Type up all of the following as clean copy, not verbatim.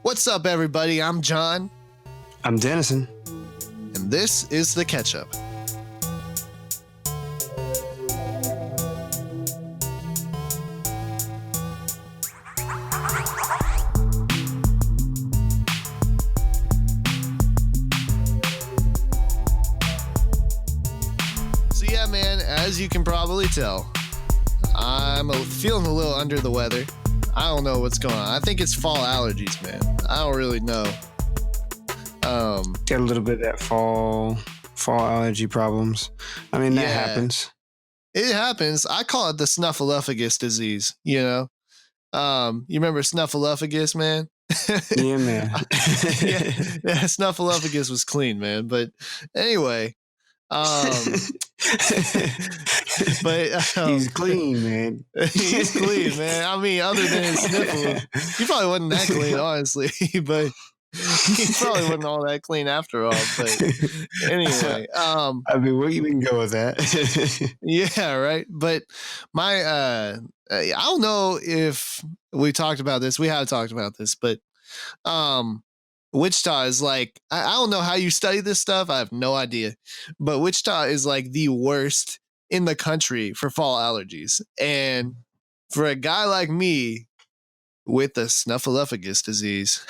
What's up, everybody? I'm John. I'm Dennison. And this is The Catch-Up. So yeah, man, as you can probably tell, I'm feeling a little under the weather. I don't know what's going on. I think it's fall allergies, man. I don't really know. Get a little bit of that fall allergy problems. I mean, that happens. It happens. I call it the snuffleupagus disease, you know? You remember snuffleupagus, man? Yeah, man. yeah, snuffleupagus was clean, man. But anyway, but he's clean, man. He's clean, man. I mean, other than his sniffle, he probably wasn't that clean, honestly. But he probably wasn't all that clean after all. But anyway, I mean, where you can go with that? Yeah, right. But I don't know if we talked about this. We have talked about this, but Wichita is like, I don't know how you study this stuff. I have no idea. But Wichita is like the worst in the country for fall allergies. And for a guy like me with the snuffleupagus disease,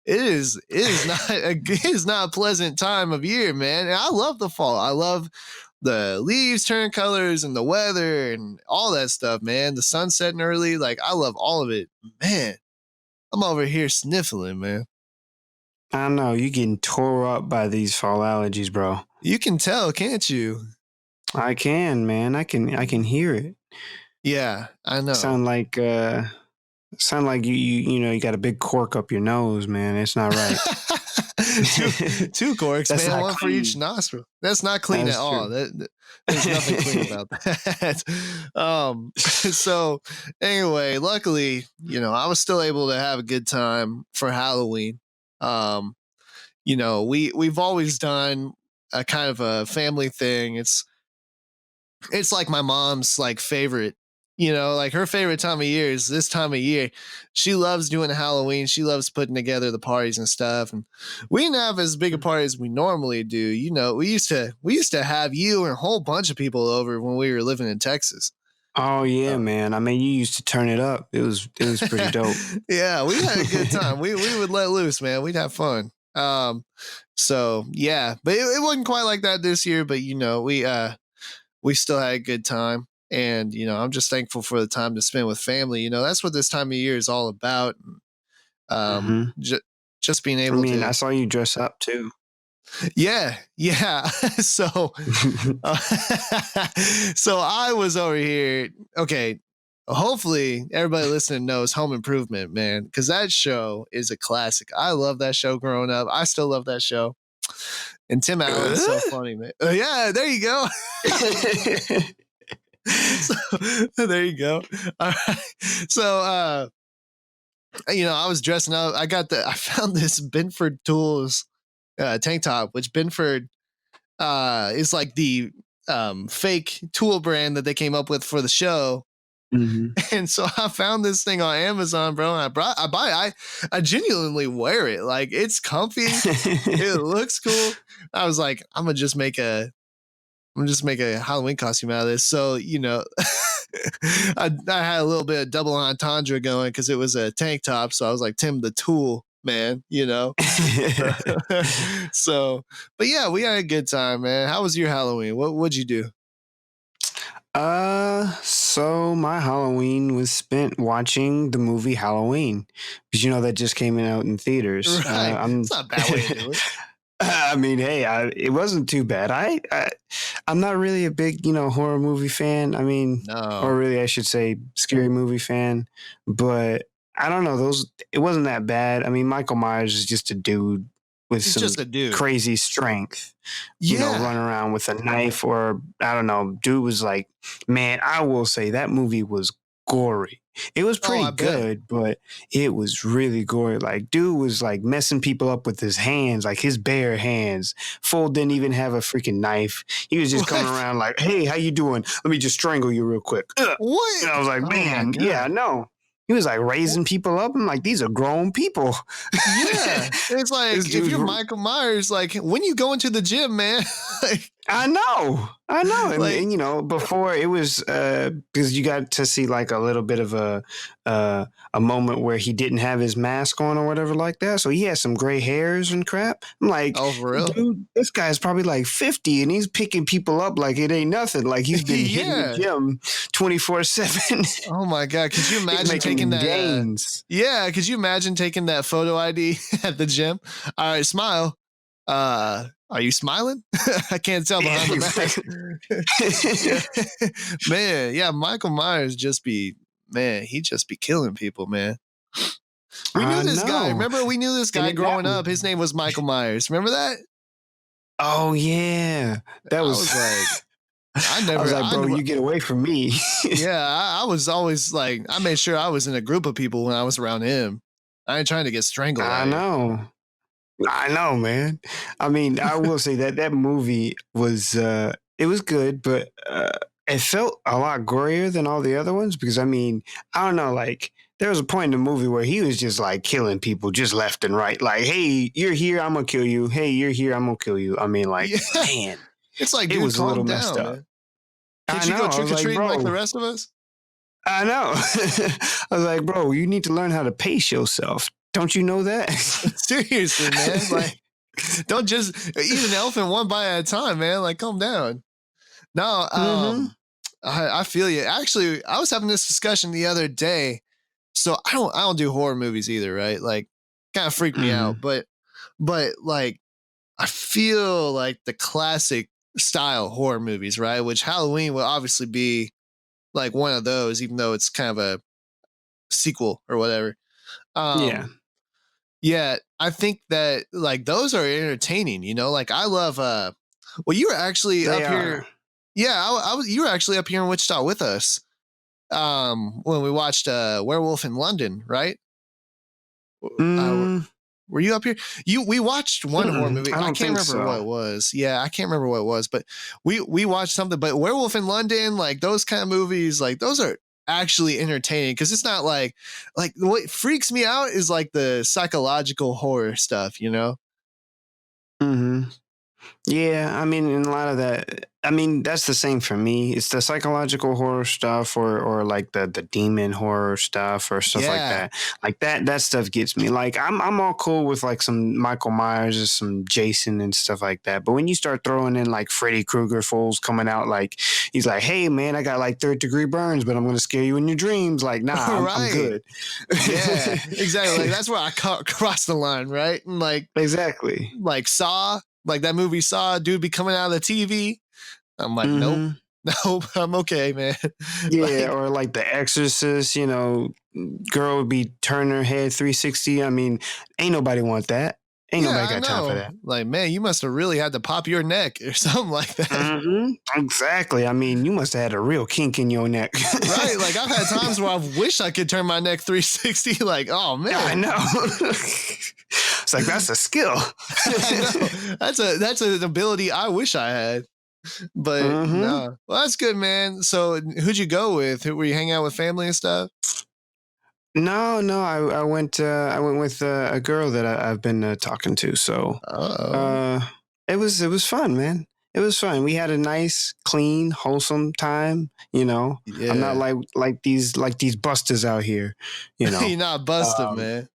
it is not a pleasant time of year, man. And I love the fall. I love the leaves turn colors and the weather and all that stuff, man. The sun setting early. Like, I love all of it. Man, I'm over here sniffling, man. I know, you're getting tore up by these fall allergies, bro. You can tell, can't you? I can, man. I can hear it. Yeah, I know. Sound like you know, you got a big cork up your nose, man. It's not right. two corks, That's man. One clean. for each nostril. That's not clean That's at all. true. There's nothing clean about that. So anyway, luckily, you know, I was still able to have a good time for Halloween. You know, we've always done a kind of a family thing. It's like my mom's like favorite, you know, like her favorite time of year is this time of year. She loves doing Halloween. She loves putting together the parties and stuff. And we didn't have as big a party as we normally do. You know, we used to have you and a whole bunch of people over when we were living in Texas. Oh yeah, man. I mean, you used to turn it up. It was pretty dope. Yeah, we had a good time. We would let loose, man. We'd have fun. So yeah, but it wasn't quite like that this year. But you know, we still had a good time, and you know, I'm just thankful for the time to spend with family. You know, that's what this time of year is all about. Just being able. I mean, I saw you dress up too. Yeah. So, so I was over here. Okay. Hopefully everybody listening knows Home Improvement, man, because that show is a classic. I love that show growing up. I still love that show. And Tim Allen's so funny, man. Yeah, there you go. So, there you go. All right. So, you know, I was dressing up. I found this Binford Tools tank top, which Binford is like the fake tool brand that they came up with for the show. Mm-hmm. And so I found this thing on Amazon, bro, and I genuinely wear it. Like, it's comfy. It looks cool. I was like, I'm gonna just make a Halloween costume out of this. So, you know, I had a little bit of double entendre going because it was a tank top. So I was like, Tim the Tool, man, you know. So, but yeah, we had a good time, man. How was your Halloween? What'd you do? So my Halloween was spent watching the movie Halloween, because you know that just came out in theaters. Right. It's not a bad way to do it. I mean, hey, it wasn't too bad. I'm not really a big, you know, horror movie fan. I mean, No. or really, I should say, scary movie fan. But I don't know, it wasn't that bad. I mean, Michael Myers is just a dude with crazy strength, you know, running around with a knife, or I don't know. Dude was like, man, I will say that movie was gory. It was pretty good, but it was really gory. Like, dude was like messing people up with his hands, like his bare hands. Fool didn't even have a freaking knife. He was just coming around like, hey, how you doing? Let me just strangle you real quick. What? And I was like, man, yeah, no. He was like raising people up. I'm like, these are grown people. Yeah. It's like, if you're Michael Myers, like, when you go into the gym, man, like, I know. like, And, you know, before it was because you got to see like a little bit of a moment where he didn't have his mask on or whatever like that. So he had some gray hairs and crap. I'm like, oh, for real? dude, this guy's probably like 50 and he's picking people up like it ain't nothing. Like he's been hitting the Yeah. gym 24/7. Oh my God. Could you He's imagine making taking that? gains. Yeah. Could you imagine taking that photo ID at the gym? All right, smile. Are you smiling? I can't tell behind the mask. Yeah. Man, yeah, Michael Myers he just be killing people, man. We knew I this guy. know. Remember, we knew this And guy in that growing up. His movie. name was Michael Myers. Remember that? Oh yeah. That I was was like, I was like, bro, you get away from me. yeah, I was always like, I made sure I was in a group of people when I was around him. I ain't trying to get strangled I out here. know. I know, man. I mean, I will say that movie was it was good, but it felt a lot gorier than all the other ones because I mean, I don't know, like there was a point in the movie where he was just like killing people just left and right. Like, hey, you're here, I'm gonna kill you. Hey, you're here, I'm gonna kill you. I mean, like, Yeah. man, It's like, it dude, was a little calm messed down, up. man. I Can't you go know. I was trick or like, treating like the bro, rest of us? I know. I was like, bro, you need to learn how to pace yourself. Don't you know that? Seriously, man. Like, don't just eat an elephant one bite at a time, man. Like, calm down. No, Mm-hmm. I feel you. Actually, I was having this discussion the other day. So I don't do horror movies either, right? Like, kind of freak me Mm-hmm. out. But like, I feel like the classic style horror movies, right? Which Halloween will obviously be like one of those, even though it's kind of a sequel or whatever. Yeah, Um, yeah, I think that like those are entertaining, you know? Like I love well, you were actually they up are. here. Yeah, I was you were actually up here in Wichita with us. When we watched Werewolf in London, right? Uh, Mm, were you up here? We watched one horror movie. I I don't can't think remember what so. it was. Yeah, I can't remember what it was, but we watched something. But Werewolf in London, like those kind of movies, like those are actually entertaining because it's not like what freaks me out is like the psychological horror stuff, you know? Mm-hmm. Yeah, I mean, in a lot of that, I mean, that's the same for me. It's the psychological horror stuff, or like the demon horror stuff, or stuff like Yeah. that. Like that stuff gets me. Like I'm all cool with like some Michael Myers or some Jason and stuff like that. But when you start throwing in like Freddy Krueger fools coming out, like he's like, hey man, I got like 3rd-degree burns, but I'm gonna scare you in your dreams. Like, nah, I'm Right. good. Yeah, exactly. Like that's where I crossed the line, right? And Exactly. like Saw, like that movie Saw, dude be coming out of the TV. I'm like, nope, Mm-hmm. nope, I'm okay, man. Yeah, Like, or like The Exorcist, you know, girl would be turning her head 360. I mean, ain't nobody want that. Ain't yeah, nobody I got time for know. that. Like, man, you must have really had to pop your neck or something like that. Exactly. I mean, you must have had a real kink in your neck. Right? Like I've had times where I wish I could turn my neck 360. Like, oh I man. know. It's like that's a skill. I know. That's an ability I wish I had. But Mm-hmm. no. Well, that's good, man. So who'd you go with? Were you hanging out with family and stuff? No. I went with a girl that I've been talking to. So Oh. uh, it was fun, man. It was fun. We had a nice, clean, wholesome time. You know, I'm not Yeah. like these busters out here. You know, You're not busted, um, man.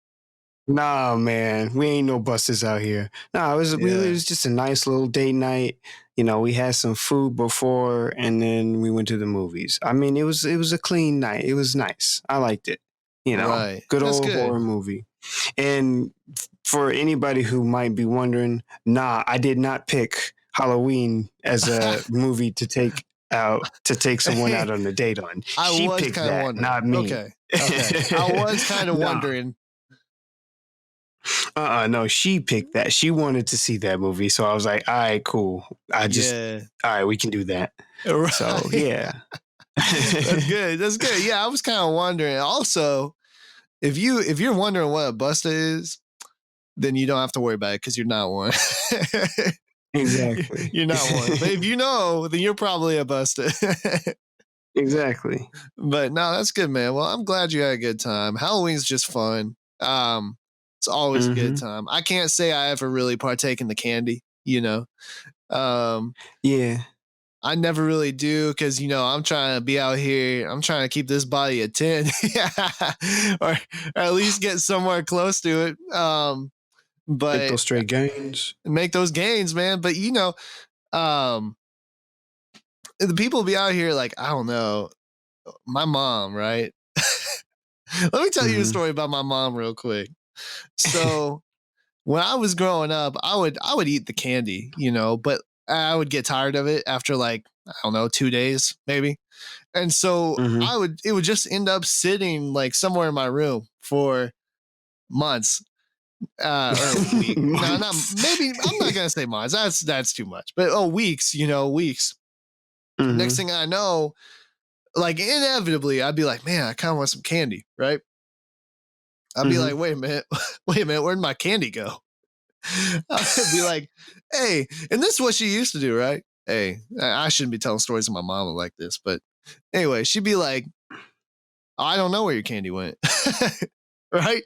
nah, man, we ain't no busters out here. Nah, it Yeah. was just a nice little date night. You know, we had some food before, and then we went to the movies. I mean, it was a clean night. It was nice. I liked it. You know, Right. good That's old horror good. movie. And for anybody who might be wondering, nah, I did not pick Halloween as a movie to take someone out on a date on. I She was picked kind of that, wondering. not me. Okay. Okay. I was kind of No, wondering. no, she picked that. She wanted to see that movie, so I was like, all right, cool. Yeah. All right, we can do that. So Right. yeah. That's good. That's good. Yeah, I was kind of wondering. Also, if you're wondering what a busta is, then you don't have to worry about it because you're not one. Exactly. You're not one. But if you know, then you're probably a busta. Exactly. But no, that's good, man. Well, I'm glad you had a good time. Halloween's just fun. It's always a good time. I can't say I ever really partake in the candy, you know. Yeah. I never really do because, I'm trying to be out here. I'm trying to keep this body at 10 or at least get somewhere close to it. Make But those straight gains. make those gains, man. But, um, the people be out here like, I don't know, my mom, right? Let me tell you a story about my mom real quick. So when I was growing up, I would eat the candy, but I would get tired of it after like, I don't know, 2 days maybe. And so it would just end up sitting like somewhere in my room for months, or a week. No, not maybe. I'm not gonna say months. That's too much. But weeks. Weeks. Next thing I know, like inevitably, I'd be like, man, I kind of want some candy, right? I'd be like, wait a minute, where'd my candy go? I'd be like, hey, and this is what she used to do, right? Hey, I shouldn't be telling stories of my mama like this, but anyway, she'd be like, I don't know where your candy went. Right?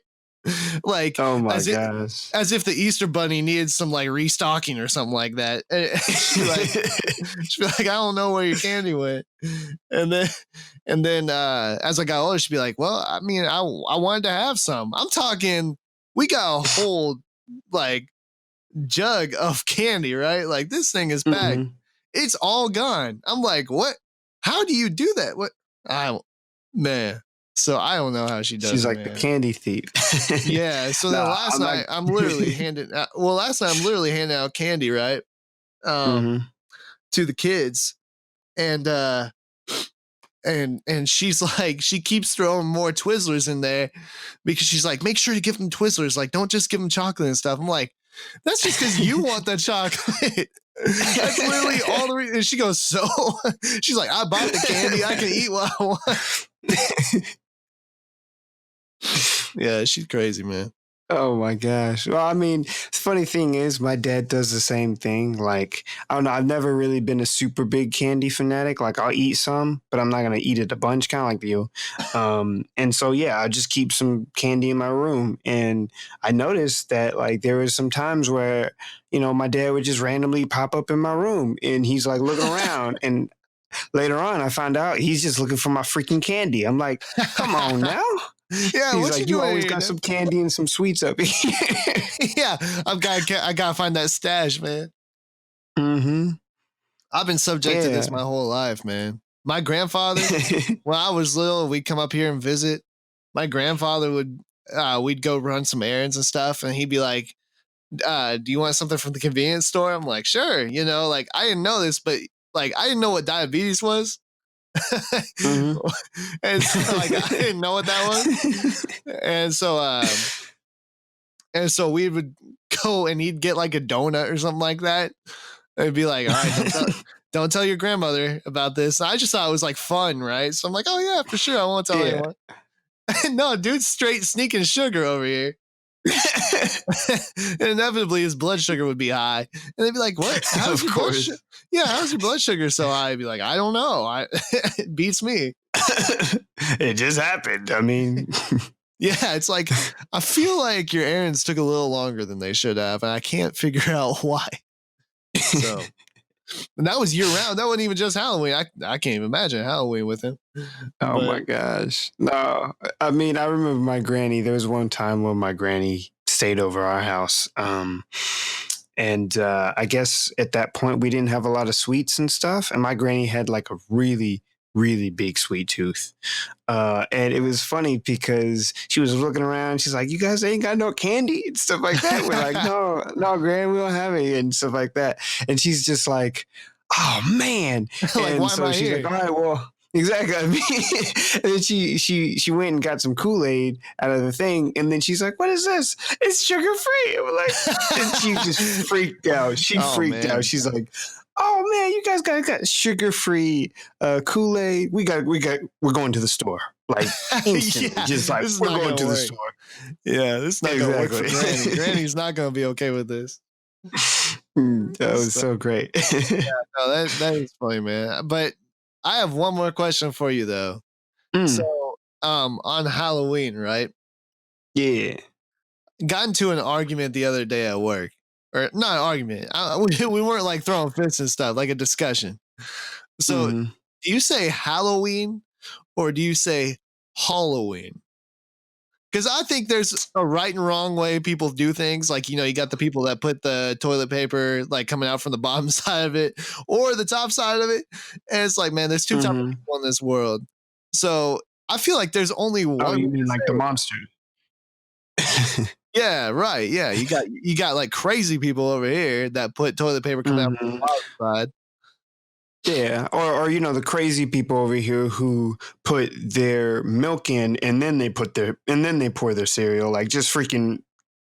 Like, Oh my as gosh. as if the Easter Bunny needed some like restocking or something like that. She'd be like, I don't know where your candy went. And then as I got older, she'd be like, well, I mean, I wanted to have some. I'm talking, we got a whole like jug of candy, right? Like this thing is packed. It's all gone. I'm like, what? How do you do that? What? Man. So I don't know how she does She's it, like the man. candy thief. Yeah. So then last night I'm literally handing out candy, right? To the kids. And and she's like, she keeps throwing more Twizzlers in there because she's like, make sure to give them Twizzlers. Like, don't just give them chocolate and stuff. I'm like, that's just because you want the chocolate. That's literally all the reason. And she goes, so she's like, I bought the candy. I can eat what I want. Yeah, she's crazy, man. Oh my gosh. Well, I mean, the funny thing is my dad does the same thing. Like, I don't know, I've never really been a super big candy fanatic. Like I'll eat some, but I'm not gonna eat it a bunch, kind of like you. And so yeah, I just keep some candy in my room. And I noticed that like there was some times where, my dad would just randomly pop up in my room and he's like looking around and later on I found out he's just looking for my freaking candy. I'm like, come on now. Yeah, he's what like, you you doing always here, got dude? some candy and some sweets up here. Yeah, I gotta find that stash, man. I've been subject to this my whole life, man. My grandfather, when I was little, we'd come up here and visit. My grandfather we'd go run some errands and stuff, and he'd be like, do you want something from the convenience store? I'm like, sure. Like I didn't know this, but like I didn't know what diabetes was. And so like I didn't know what that was. And so we would go and he'd get like a donut or something like that. It'd be like, all right, don't tell your grandmother about this. And I just thought it was like fun, right? So I'm like, oh yeah, for sure, I won't tell anyone. No, dude's straight sneaking sugar over here. And inevitably his blood sugar would be high. And they'd be like, what? How's your blood sugar? Yeah, how's your blood sugar so high? I'd be like, I don't know. It beats me. It just happened. I mean, yeah, it's like I feel like your errands took a little longer than they should have, and I can't figure out why. So, and that was year round. That wasn't even just Halloween. I can't even imagine Halloween with him. Oh my gosh. No, I mean, I remember my granny. There was one time when my granny stayed over our house. And I guess at that point we didn't have a lot of sweets and stuff. And my granny had like a really, really big sweet tooth. And it was funny because she was looking around. She's like, you guys ain't got no candy and stuff like that. We're like, no, Gran, we don't have any and stuff like that. And she's just like, oh man. Like, and why so am I she's here? like, all right, well, exactly. I mean, and then she went and got some Kool-Aid out of the thing, and then she's like, "What is this? It's sugar free." And we're like, and she just freaked out. She freaked out. She's like, "Oh man, you guys got sugar free Kool-Aid. We're going to the store like instantly. Yeah, just like we're going to the store." Yeah, this is not gonna work for Granny. Granny's not gonna be okay with this. That was so great. Yeah, no, that is funny, man. But I have one more question for you though. Mm. So, on Halloween, right? Yeah. Got into an argument the other day at work, or not an argument. We weren't like throwing fists and stuff, like a discussion. So, Mhm. do you say Halloween or do you say Halloween? Because I think there's a right and wrong way people do things. Like, you got the people that put the toilet paper like coming out from the bottom side of it or the top side of it. And it's like, man, there's two types of Mhm. people in this world. So I feel like there's only Oh, one way you to mean like the say it. monster? Yeah, right. Yeah. You got like crazy people over here that put toilet paper coming out from Mhm. the bottom side. Yeah, or the crazy people over here who put their milk in and then they pour their cereal, like just freaking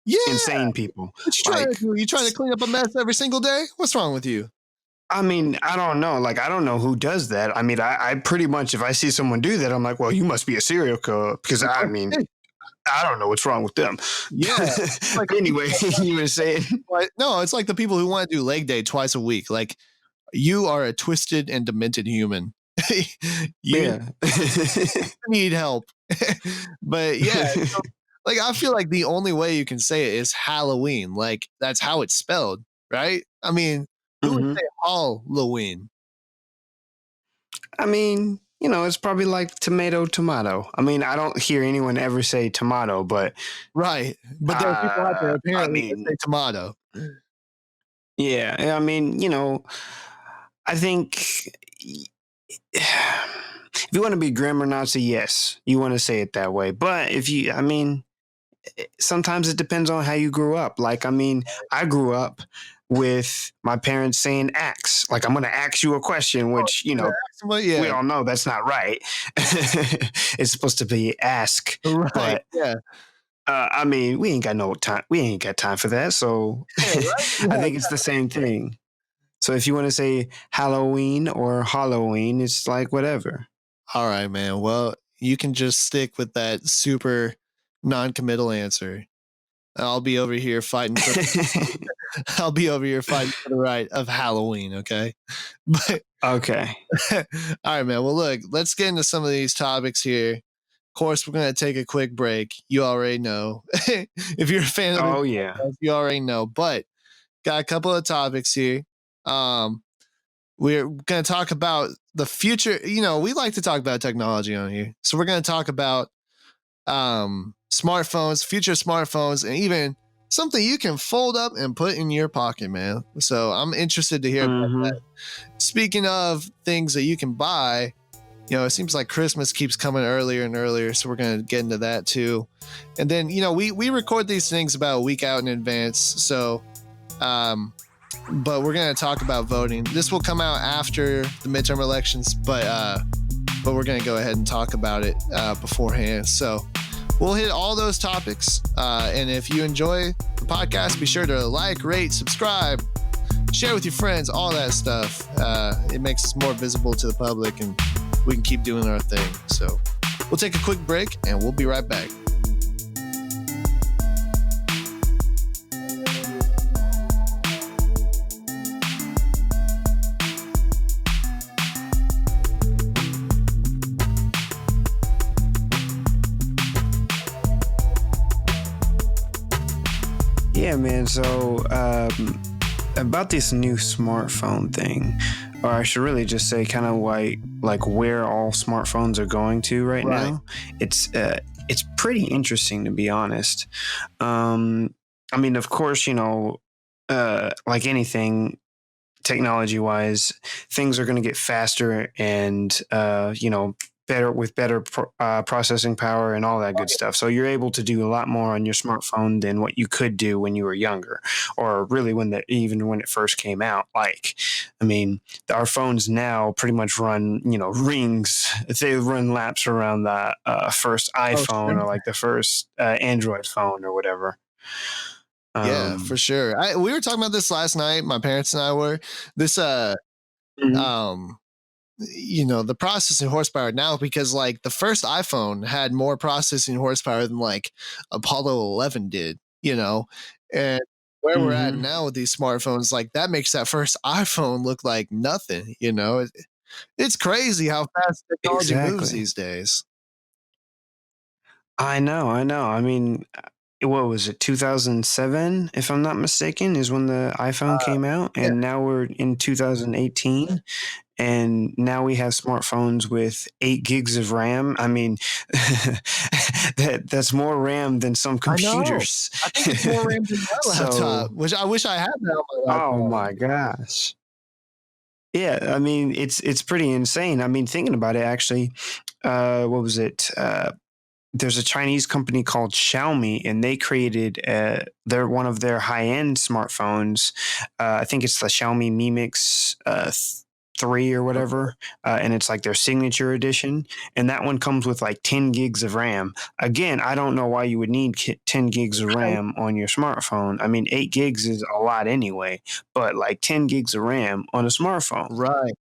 Yeah. insane people. What you trying to Like, do? You trying to clean up a mess every single day? What's wrong with you? I mean, I don't know. Like, I don't know who does that. I mean, I pretty much, if I see someone do that, I'm like, well, you must be a serial killer because I mean, I don't know what's wrong with them. Yeah. Like Anyway, you were saying, no, it's like the people who want to do leg day twice a week. Like you are a twisted and demented human. You yeah. need help. But yeah, so, like I feel like the only way you can say it is Halloween. Like that's how it's spelled, right? I mean, who would Hmm. say Halloween? I mean, it's probably like tomato, tomato. I mean, I don't hear anyone ever say tomato, but Right. But there are people out there I apparently that mean, say tomato. yeah. I mean, I think if you want to be grammar Nazi, yes, you want to say it that way. But I mean, sometimes it depends on how you grew up. Like, I mean, I grew up with my parents saying ax. Like, I'm going to ask you a question, which, But we yeah, all know that's not right. It's supposed to be ask. right. But Yeah. I mean, we ain't got no time. We ain't got time for that. So Yeah, right? I Yeah. think it's the same thing. So if you want to say Halloween or Halloween, it's like whatever. All right, man. Well, you can just stick with that super non-committal answer. I'll be over here fighting for I'll be over here fighting for the right of Halloween, okay? But Okay. all right, man. Well, look, let's get into some of these topics here. Of course, we're going to take a quick break. You already know. If you're a fan of this Oh yeah. podcast, you already know. But got a couple of topics here. Um, we're going to talk about the future. We like to talk about technology on here. So we're going to talk about smartphones, future smartphones, and even something you can fold up and put in your pocket, man. So I'm interested to hear about Mm-hmm. that. Speaking of things that you can buy, it seems like Christmas keeps coming earlier and earlier, so we're going to get into that too. And then, we record these things about a week out in advance. So, but we're going to talk about voting. This will come out after the midterm elections, but we're going to go ahead and talk about it beforehand. So we'll hit all those topics. And if you enjoy the podcast, be sure to like, rate, subscribe, share with your friends, all that stuff. It makes us more visible to the public and we can keep doing our thing. So we'll take a quick break and we'll be right back. Yeah, man. So about this new smartphone thing, or I should really just say, kind of like where all smartphones are going to right now. It's pretty interesting, to be honest. I mean, of course, like anything, technology wise, things are going to get faster and better processing power and all that good stuff. So you're able to do a lot more on your smartphone than what you could do when you were younger, or really even when it first came out. Like, I mean, our phones now pretty much run rings. They run laps around the first iPhone or like the first Android phone or whatever. Yeah, for sure. We were talking about this last night. My parents and I were this Mhm. the processing horsepower now, because like the first iPhone had more processing horsepower than like Apollo 11 did, and where we're at Mhm. now with these smartphones, like that makes that first iPhone look like nothing. It's crazy how fast technology moves Exactly. these days. I know, I know. I mean, what was it, 2007, if I'm not mistaken, is when the iPhone Uh, came out, yeah, and now we're in 2018, and now we have smartphones with 8 gigs of RAM. I mean, that's more RAM than some I know. computers. I think it's more RAM than my laptop, So, which I wish I had that on my oh laptop. my gosh. Yeah, I mean, it's pretty insane. I mean, thinking about it, actually, what was it? There's a Chinese company called Xiaomi, and they created their one of their high end smartphones. I think it's the Xiaomi Mi Mix 3 or Okay. whatever, and it's like their signature edition. And that one comes with like 10 gigs of RAM. Again, I don't know why you would need 10 gigs of RAM on your smartphone. I mean, 8 gigs is a lot anyway, but like 10 gigs of RAM on a smartphone. Right.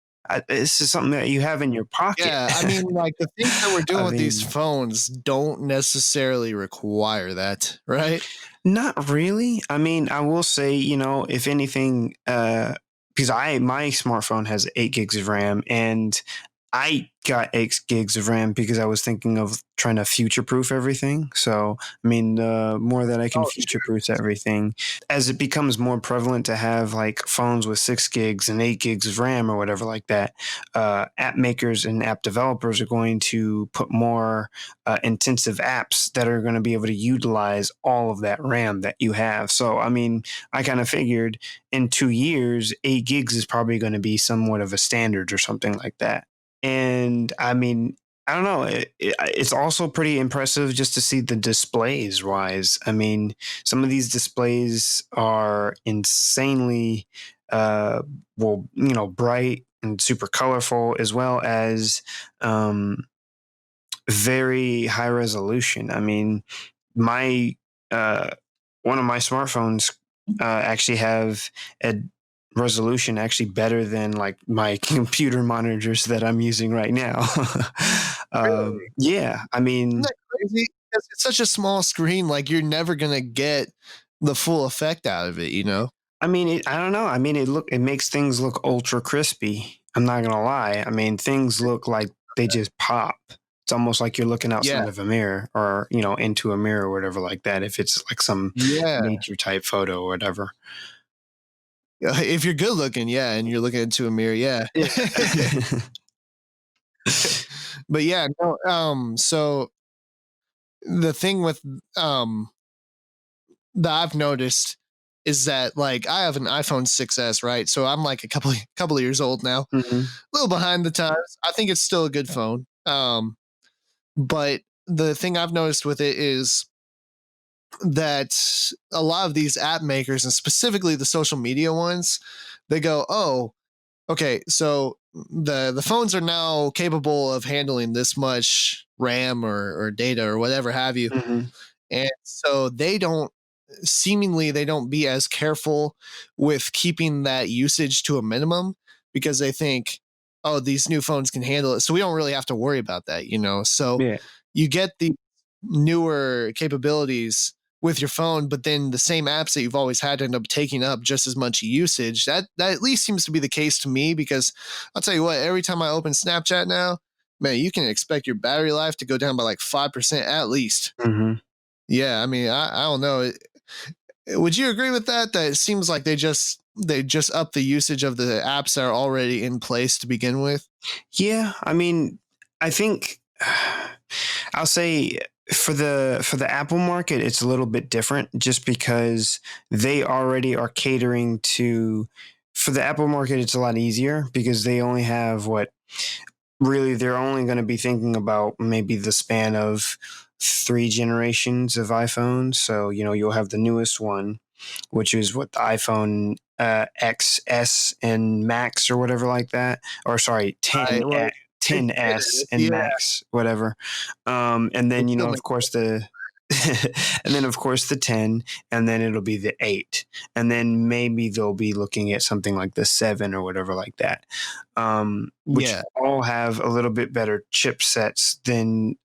This is something that you have in your pocket. Yeah, I mean, like, the things that we're doing I with these mean, phones don't necessarily require that, right? not really. I mean, I will say, if anything, because my smartphone has 8 gigs of RAM, and I got 8 gigs of RAM because I was thinking of trying to future proof everything. So, I mean, the more that I can Oh, future proof everything, as it becomes more prevalent to have like phones with 6 gigs and 8 gigs of RAM or whatever like that, app makers and app developers are going to put more intensive apps that are going to be able to utilize all of that RAM that you have. So, I mean, I kind of figured in 2 years, 8 gigs is probably going to be somewhat of a standard or something like that. And I mean, I don't know. It's also pretty impressive just to see the displays wise. I mean, some of these displays are insanely, uh, bright and super colorful, as well as um, very high resolution. I mean, my uh, one of my smartphones actually have a resolution actually better than like my computer monitors that I'm using right now. really? Yeah, I Isn't mean, that crazy? 'Cause it's such a small screen, like, you're never gonna get the full effect out of it, you know? I don't know. I mean, it makes things look ultra crispy. I'm not gonna lie. I mean, things look like they just pop. It's almost like you're looking Yeah, outside of a mirror, or into a mirror or whatever like that. If it's like some yeah. nature type photo or whatever. If you're good looking, yeah, and you're looking into a mirror, yeah. Yeah. But yeah, no, so the thing with, um, that I've noticed is that, like, I have an iPhone 6S, right? So I'm, like, a couple of years old now, a Hmm. little behind the times. I think it's still a good phone, but the thing I've noticed with it is that a lot of these app makers, and specifically the social media ones, they go, "Oh, okay, so the phones are now capable of handling this much RAM or data or whatever have you," Hmm. and so they don't be as careful with keeping that usage to a minimum because they think, oh, these new phones can handle it, so we don't really have to worry about that, you know. So Yeah. you get the newer capabilities with your phone, but then the same apps that you've always had end up taking up just as much usage. That at least seems to be the case to me because I'll tell you what, every time I open Snapchat now, man, you can expect your battery life to go down by like 5% at least. Hmm. Yeah, I mean, I don't know. Would you agree with that? That it seems like they just up the usage of the apps that are already in place to begin with. Yeah. I mean, I think I'll say for the Apple market, it's a little bit different just because they already are catering to. For the Apple market, it's a lot easier because they only have what really they're only going to be thinking about maybe the span of 3 generations of iPhones. So, you'll have the newest one, which is what the iPhone XS and Max or whatever like that. Or sorry, I well, it 10S is, and yeah. Max, whatever. And It then, still of makes course, and then, of course, the 10, and then it'll be the 8. And then maybe they'll be looking at something like the 7 or whatever like that, which yeah. all have a little bit better chipsets than,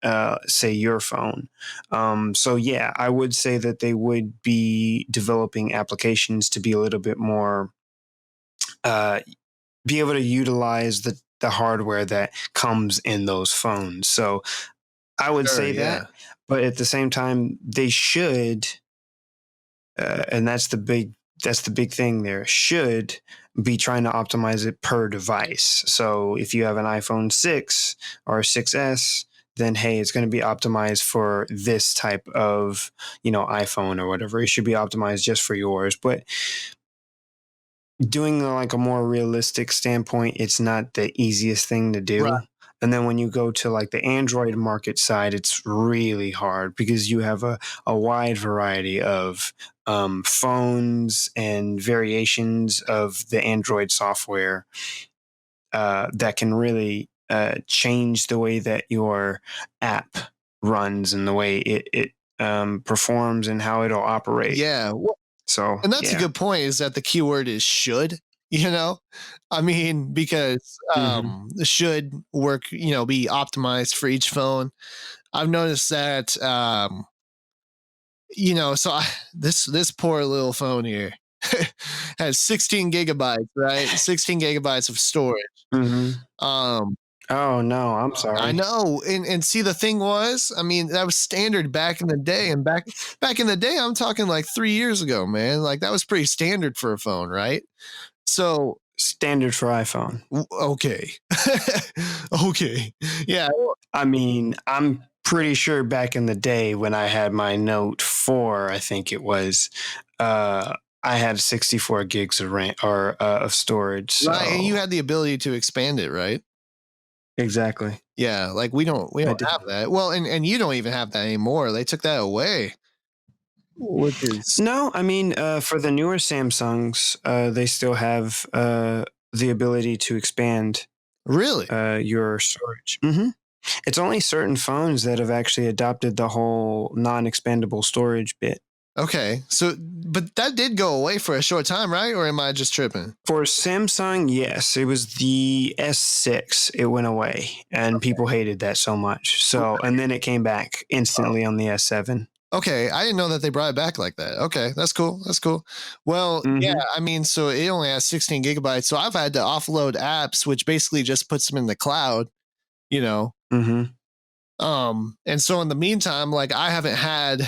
say, your phone. So, yeah, I would say that they would be developing applications to be a little bit more, uh, be able to utilize the hardware that comes in those phones. So I would Sure, say yeah. that, but at the same time, they should, and that's the big thing there. Should be trying to optimize it per device. So if you have an iPhone 6 or 6S, then hey, it's going to be optimized for this type of, iPhone or whatever. It should be optimized just for yours. But doing like a more realistic standpoint, it's not the easiest thing to Right. do. And then when you go to like the Android market side, it's really hard because you have a wide variety of phones and variations of the Android software that can really change the way that your app runs and the way it performs and how it'll operate. Yeah. Well, So, and that's a yeah. good point, is that the keyword is should, you know? I mean, because Mm-hmm. should work, be optimized for each phone. I've noticed that so this poor little phone here has 16 gigabytes, right? 16 gigabytes of storage. Mm-hmm. Um Oh no, I'm I sorry. know, and see, the thing was, I mean, that was standard back in the day, and back in the day, I'm talking like 3 years ago, man. Like that was pretty standard for a phone, right? So Standard for iPhone. okay, okay, yeah, I mean, I'm pretty sure back in the day when I had my Note 4, I think it was, uh, I had 64 gigs of RAM or of storage. right, and you So had the ability to expand it, right? exactly, Yeah, like we don't I did. have that. Well, and you don't even have that anymore. They took that away, which is No, I mean, for the newer Samsungs, they still have the ability to expand really your storage. Mm-hmm. It's only certain phones that have actually adopted the whole non-expandable storage bit. okay. So, but that did go away for a short time, right? Or am I just tripping? For Samsung, yes, it was the S6. It went away, and people hated that so much. So, and then it came back instantly on the S7. Okay, I didn't know that they brought it back like that. Okay, that's cool. That's cool. Well, yeah, Mm-hmm. I mean, so it only has 16 gigabytes. So I've had to offload apps, which basically just puts them in the cloud, you know. Mm-hmm. And so in the meantime, like I haven't had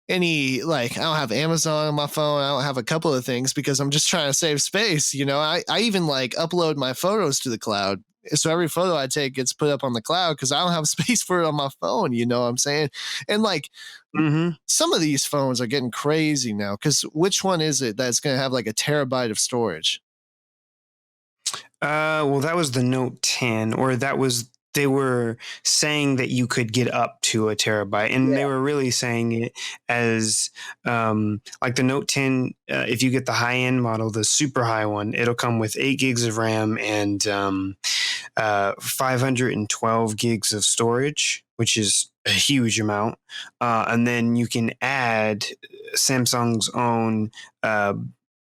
any, like I don't have Amazon on my phone. I don't have a couple of things because I'm just trying to save space. I even like upload my photos to the cloud. So every photo I take gets put up on the cloud because I don't have space for it on my phone. You know what I'm saying? And like Mm-hmm. some of these phones are getting crazy now. Because which one is it that's going to have like a terabyte of storage? Well, that was the Note 10, or that was they were saying that you could get up to a terabyte, and they Yeah. were really saying it as like the Note 10. If you get the high end model, the super high one, it'll come with 8 gigs of RAM and 512 gigs of storage, which is a huge amount. And then you can add Samsung's own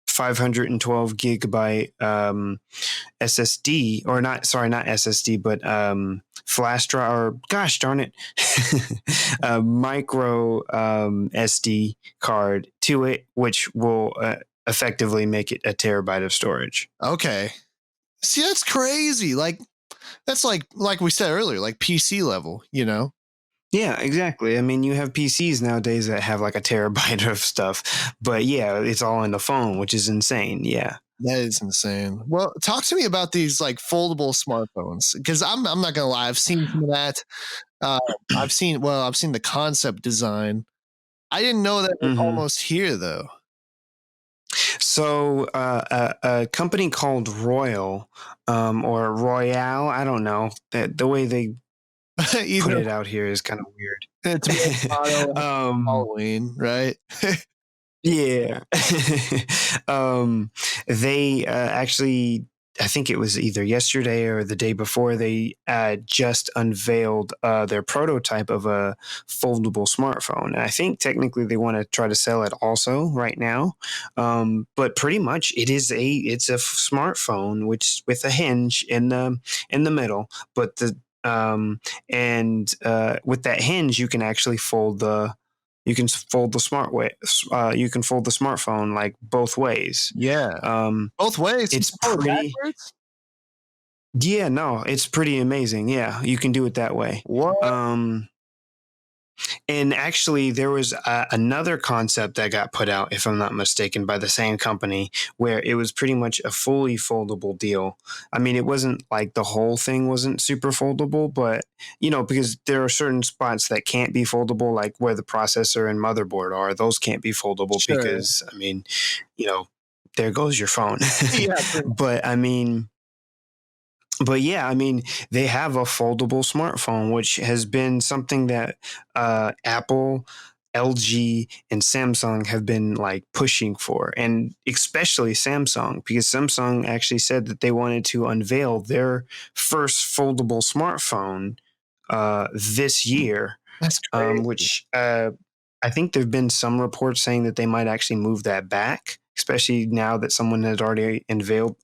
512 gigabyte SSD, or not, sorry, not SSD, but flash drive, or gosh darn it, a micro SD card to it, which will effectively make it a terabyte of storage. Okay. See, that's crazy. Like that's like we said earlier, like PC level. Yeah, exactly. I mean, you have PCs nowadays that have like a terabyte of stuff, but yeah, it's all in the phone, which is insane. Yeah. That is insane. Well, talk to me about these like foldable smartphones, because I'm not gonna lie, I've seen some of that. Uh, I've seen the concept design. I didn't know that was Mm-hmm. almost here though. So, a company called Royal, or Royale, I don't know. The way they put Either it out here is kind of tomato, weird. tomato, Halloween, right? Yeah. um, they actually, I think it was either yesterday or the day before, they just unveiled their prototype of a foldable smartphone. And I think technically they want to try to sell it also right now. But pretty much it's a smartphone which with a hinge in the middle, but with that hinge you can actually fold the you can fold the smartphone like both ways. Yeah. Um, Both ways. You it's can fold it pretty backwards? Yeah, no, it's pretty amazing. Yeah, you can do it that way. What? And actually, there was another concept that got put out, if I'm not mistaken, by the same company, where it was pretty much a fully foldable deal. I mean, it wasn't like the whole thing wasn't super foldable, but because there are certain spots that can't be foldable, like where the processor and motherboard are, those can't be foldable Sure. because, I mean, you know, there goes your phone. Yeah. but I mean, but yeah, I mean, they have a foldable smartphone, which has been something that Apple, LG, and Samsung have been like pushing for, and especially Samsung, because Samsung actually said that they wanted to unveil their first foldable smartphone this year, That's crazy. which I think there have been some reports saying that they might actually move that back, especially now that someone had already unveiled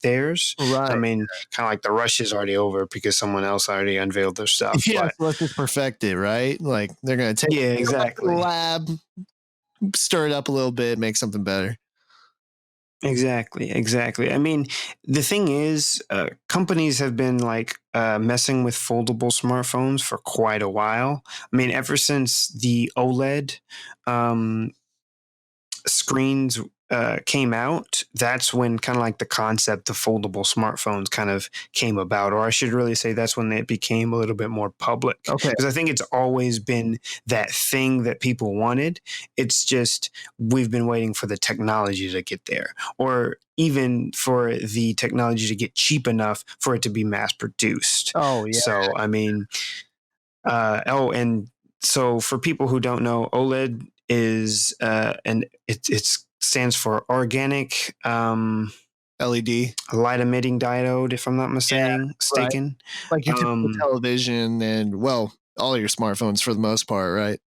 theirs. So I Right. mean, kind of like the rush is already over because someone else already unveiled their stuff. Yeah, But so let's just perfect it, right? Like they're gonna take yeah, go back to the exactly. lab, stir it up a little bit, make something better. Exactly, exactly. I mean, the thing is, companies have been like messing with foldable smartphones for quite a while. I mean, ever since the OLED um, screens came out, that's when kind of like the concept of foldable smartphones kind of came about, or I should really say that's when it became a little bit more public. Okay. Because I think it's always been that thing that people wanted. It's just we've been waiting for the technology to get there, or even for the technology to get cheap enough for it to be mass produced. Oh yeah. So, I mean, and so for people who don't know, OLED is and it stands for organic LED. light emitting diode, if I'm not Yeah, right. mistaken. Like your typical Um, television and well, all your smartphones for the most part, right?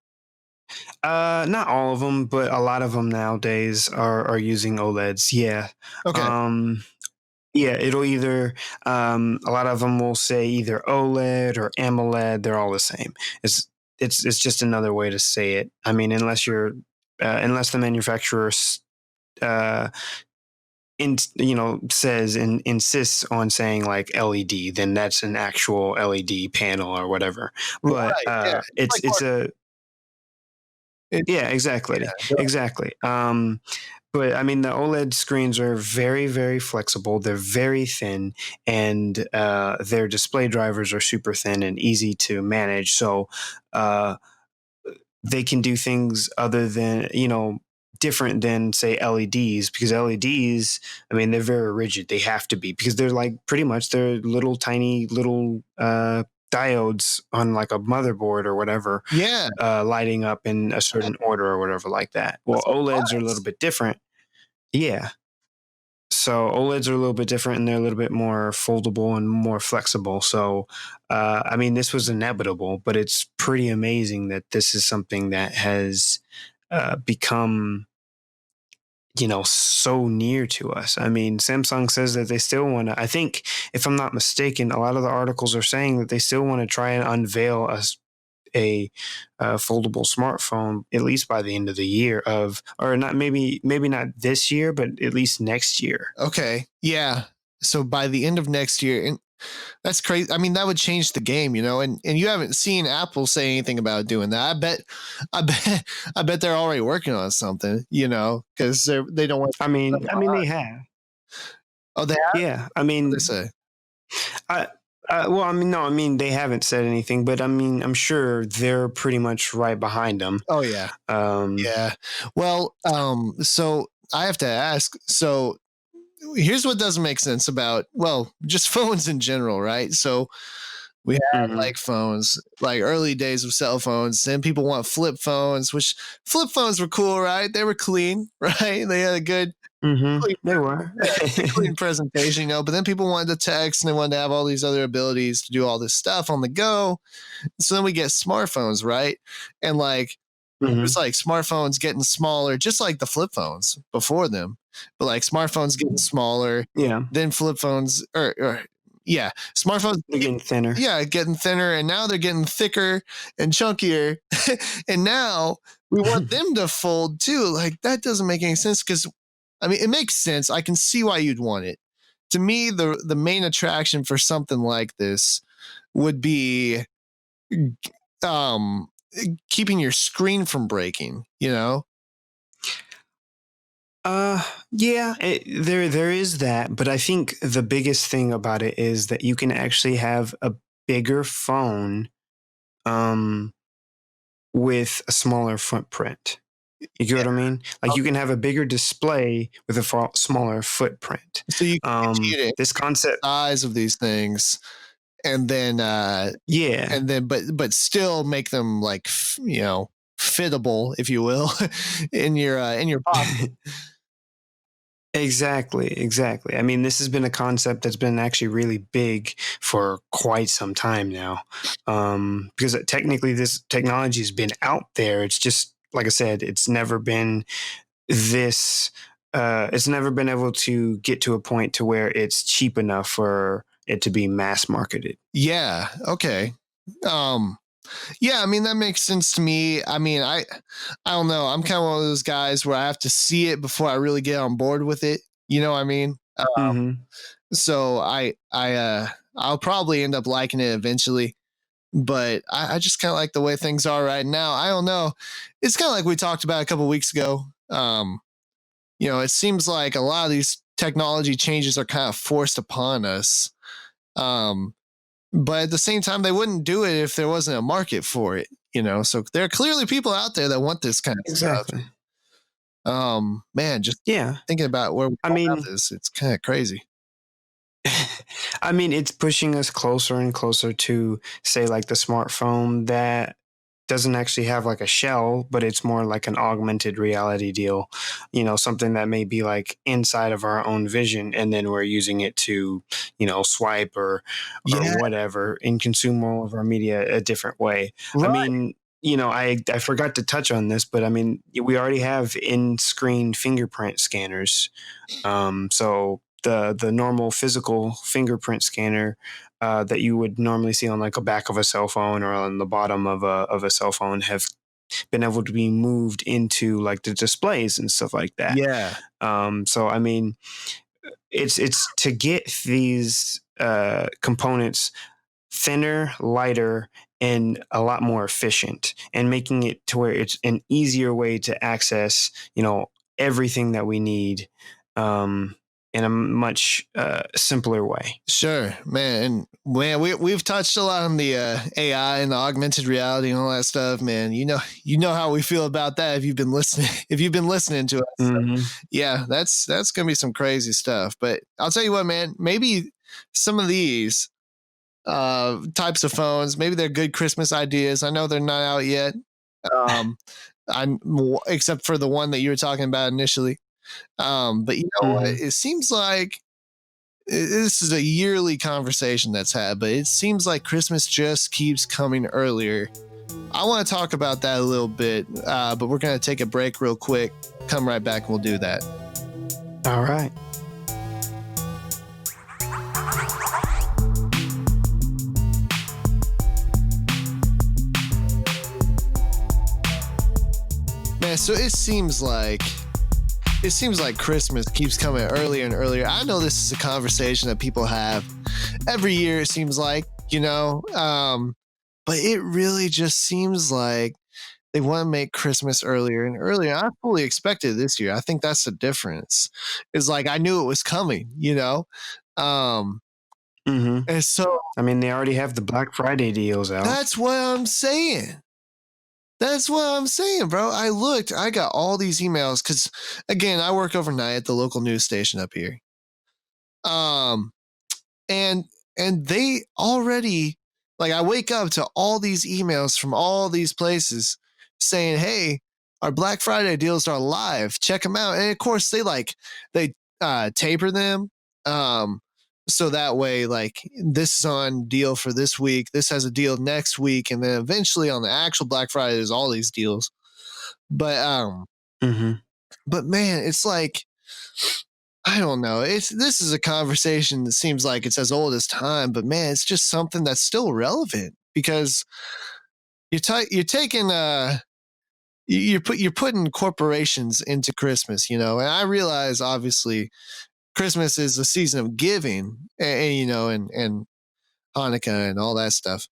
not all of them, but a lot of them nowadays are using OLEDs. Yeah. Okay. Um, yeah, it'll either a lot of them will say either OLED or AMOLED. They're all the same. It's it's just another way to say it. I mean, unless the manufacturer uh, says and insists on saying like LED, then that's an actual LED panel or whatever. But Right. Yeah. It's like it's a it, yeah, exactly, yeah. exactly. But I mean, the OLED screens are very, very flexible. They're very thin, and their display drivers are super thin and easy to manage. So uh, they can do things other than different than say LEDs, because LEDs, I mean, they're very rigid. They have to be, because they're like pretty much they're little tiny little diodes on like a motherboard or whatever, Yeah. lighting up in a certain order or whatever like that. Well, That's OLEDs are a little nuts. bit different. Yeah. So OLEDs are a little bit different, and they're a little bit more foldable and more flexible. So, I mean, this was inevitable, but it's pretty amazing that this is something that has become, so near to us. I mean, Samsung says that they still want to, I think, if I'm not mistaken, a lot of the articles are saying that they still want to try and unveil a foldable smartphone at least by the end of the year or not, maybe not this year, but at least next year. Okay. Yeah. So by the end of next year, and that's crazy. I mean, that would change the game, and you haven't seen Apple say anything about doing that. I bet, I bet they're already working on something, because they don't want I stuff mean, behind. they have. Oh, they have? Yeah, I What they mean, say? I. Well, I mean, no, I mean they haven't said anything, but I mean, I'm sure they're pretty much right behind them. Oh yeah, Um, yeah. Well, so I have to ask. So here's what doesn't make sense about just phones in general, right? So we had mhm, like phones, like early days of cell phones. Then people want flip phones, which flip phones were cool, right? They were clean, right? They had a good clean, they were. yeah, good clean presentation, But then people wanted to text and they wanted to have all these other abilities to do all this stuff on the go. So then we get smartphones, right? And like hmm there's like smartphones getting smaller, just like the flip phones before them, but like smartphones getting smaller, Yeah, then flip phones, or yeah, smartphones they're getting thinner. yeah, getting thinner, and now they're getting thicker and chunkier. And now we want them to fold too. Like that doesn't make any sense because I mean it makes sense. I can see why you'd want it to me, the main attraction for something like this would be um keeping your screen from breaking, you know? Yeah, there is that, but I think the biggest thing about it is that you can actually have a bigger phone, um, with a smaller footprint. You get Yeah. what I mean? Like you can have a bigger display with a smaller footprint. So you can continue to This concept, size of these things, and then yeah. but still make them like fittable, if you will, in your pocket. Exactly. I mean, this has been a concept that's been actually really big for quite some time now. Because technically, this technology has been out there. It's just, like I said, it's never been this. It's never been able to get to a point to where it's cheap enough for it to be mass marketed. Yeah. Okay. Um, yeah, I mean that makes sense to me. I mean, I don't know. I'm kind of one of those guys where I have to see it before I really get on board with it. You know what I mean? Mm-hmm. So I'll probably end up liking it eventually. But I just kind of like the way things are right now. I don't know. It's kind of like we talked about a couple weeks ago. It seems like a lot of these technology changes are kind of forced upon us. Um, but at the same time, they wouldn't do it if there wasn't a market for it. So there are clearly people out there that want this kind of stuff. Exactly. Man, just Yeah. thinking about where we're I going mean, with this, it's kind of crazy. I mean, it's pushing us closer and closer to, say, like the smartphone that doesn't actually have like a shell, but it's more like an augmented reality deal. Something that may be like inside of our own vision, and then we're using it to, swipe or Yeah, whatever and consume all of our media a different way. I right. mean, I forgot to touch on this, but I mean, we already have in-screen fingerprint scanners. So the normal physical fingerprint scanner that you would normally see on like a back of a cell phone or on the bottom of a cell phone have been able to be moved into like the displays and stuff like that. Yeah, So I mean, it's to get these components thinner, lighter, and a lot more efficient, and making it to where it's an easier way to access, everything that we need, um, in a much simpler way. sure, man. And man, we've touched a lot on the AI and the augmented reality and all that stuff, man. You know how we feel about that if you've been listening. If you've been listening to us, so, Mm-hmm. yeah, that's gonna be some crazy stuff. But I'll tell you what, man. Maybe some of these types of phones, maybe they're good Christmas ideas. I know they're not out yet. Um, I'm except for the one that you were talking about initially. But you know what? Mm-hmm. It seems like this is a yearly conversation that's had, but it seems like Christmas just keeps coming earlier. I want to talk about that a little bit, but we're going to take a break real quick. Come right back and we'll do that. All right. Man, so it seems like Christmas keeps coming earlier and earlier. I know this is a conversation that people have every year, it seems like, but it really just seems like they want to make Christmas earlier and earlier. I fully expected it this year. I think that's the difference. It's like I knew it was coming. Um, Mm-hmm. and so I mean, they already have the Black Friday deals out. that's what I'm saying. That's what I'm saying, bro. I got all these emails because, again, I work overnight at the local news station up here. Um, and they already, like, I wake up to all these emails from all these places saying, "Hey, our Black Friday deals are live. Check them out." And of course, they taper them, um, so that way, like, this is on deal for this week. This has a deal next week, and then eventually on the actual Black Friday, there's all these deals. But Mm-hmm. but man, it's like I don't know. This is a conversation that seems like it's as old as time, but man, it's just something that's still relevant because you're taking you're putting corporations into Christmas, and I realize obviously Christmas is the season of giving, and Hanukkah and all that stuff.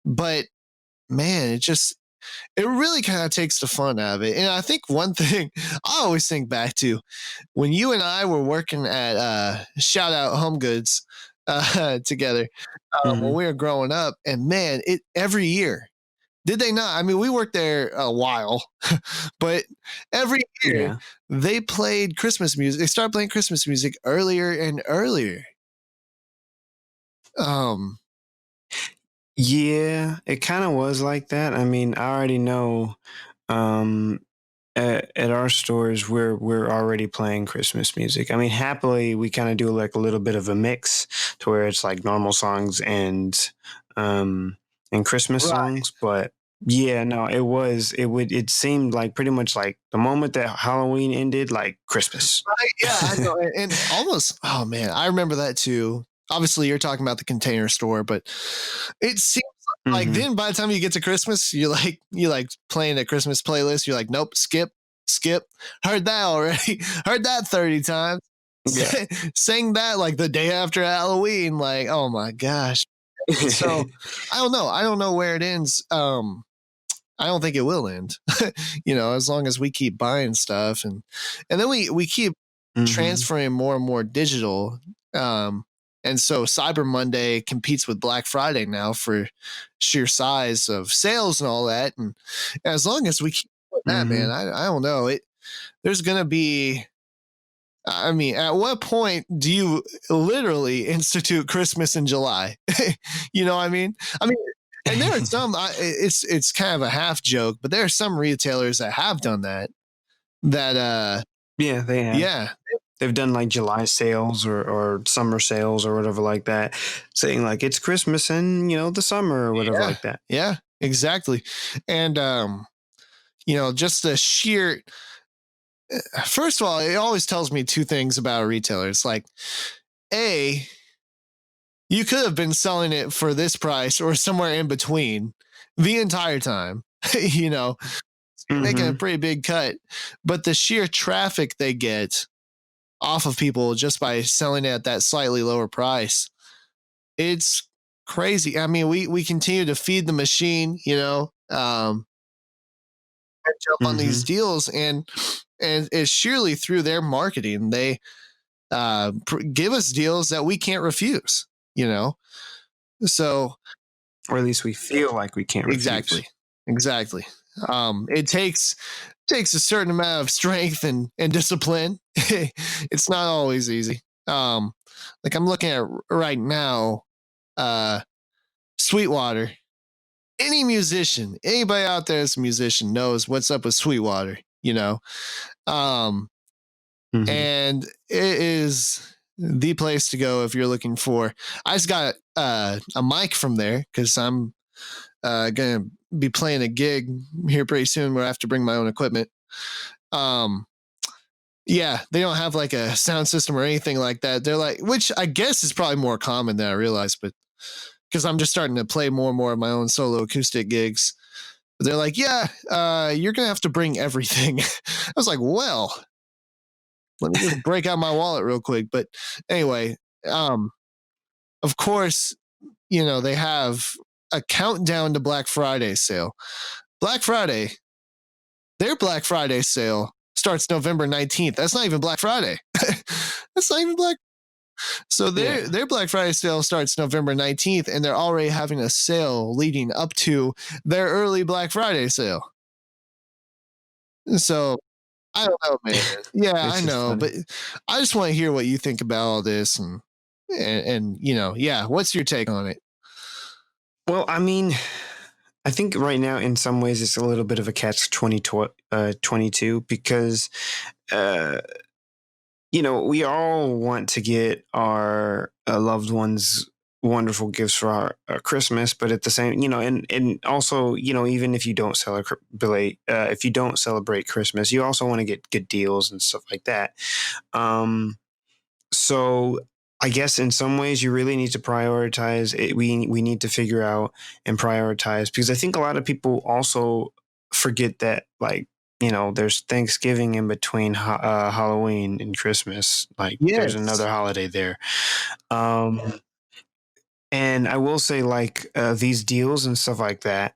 But man, it really kind of takes the fun out of it. And I think one thing I always think back to when you and I were working at Shout Out Home Goods together when we were growing up, and man, it every year. Did they not? I mean, we worked there a while, but every year they played Christmas music. They started playing Christmas music earlier and earlier. Yeah, it kind of was like that. I mean, I already know at our stores we're already playing Christmas music. I mean, happily we kind of do like a little bit of a mix to where it's like normal songs and Christmas songs, but yeah, no, it seemed like pretty much like the moment that Halloween ended, like Christmas. Right, yeah, I know. And almost, oh man, I remember that too. Obviously, you're talking about the Container Store, but it seems like then by the time you get to Christmas, you like playing a Christmas playlist. You're like, nope, skip. Heard that already. Heard that 30 times. Yeah. Sang that like the day after Halloween. Like, oh my gosh. So I don't know. I don't know where it ends. I don't think it will end. As long as we keep buying stuff and then we keep transferring more and more digital. And so Cyber Monday competes with Black Friday now for sheer size of sales and all that. And as long as we keep doing that, man, I don't know. There's gonna be. I mean, at what point do you literally institute Christmas in July? You know what I mean? And there are some. It's kind of a half joke, but there are some retailers that have done that. Yeah, they have. Yeah, they've done like July sales or summer sales or whatever like that, saying like it's Christmas and the summer or whatever like that. Yeah, exactly. And just the sheer. First of all, it always tells me two things about a retailer. It's like, A, you could have been selling it for this price or somewhere in between the entire time, making a pretty big cut. But the sheer traffic they get off of people just by selling it at that slightly lower price, it's crazy. I mean, we continue to feed the machine, jump on these deals, and it's surely through their marketing they give us deals that we can't refuse. So, or at least we feel like we can't refuse. Exactly. It takes a certain amount of strength and discipline. It's not always easy. Like I'm looking at right now, Sweetwater. Anybody out there that's a musician knows what's up with Sweetwater, and it is the place to go if you're looking for. I just got a mic from there because I'm gonna be playing a gig here pretty soon where I have to bring my own equipment. Yeah, they don't have like a sound system or anything like that. They're like, which I guess is probably more common than I realized, but because I'm just starting to play more and more of my own solo acoustic gigs. But they're like, yeah, you're gonna have to bring everything. I was like, well, let me just break out my wallet real quick. But anyway, of course, they have a countdown to Black Friday sale. Their Black Friday sale starts November 19th. That's not even Black Friday. That's not even Black. So their Black Friday sale starts November 19th, and they're already having a sale leading up to their early Black Friday sale. So I don't know, man. Yeah, I know, but I just want to hear what you think about all this, and what's your take on it? Well, I mean, I think right now, in some ways, it's a little bit of a catch-22 because, we all want to get our loved ones wonderful gifts for our Christmas, but at the same, and also, even if you don't celebrate Christmas, you also want to get good deals and stuff like that. So I guess in some ways you really need to prioritize it. We need to figure out and prioritize, because I think a lot of people also forget that, like, there's Thanksgiving in between Halloween and Christmas. Like there's Yes. another holiday there. And I will say, like, these deals and stuff like that,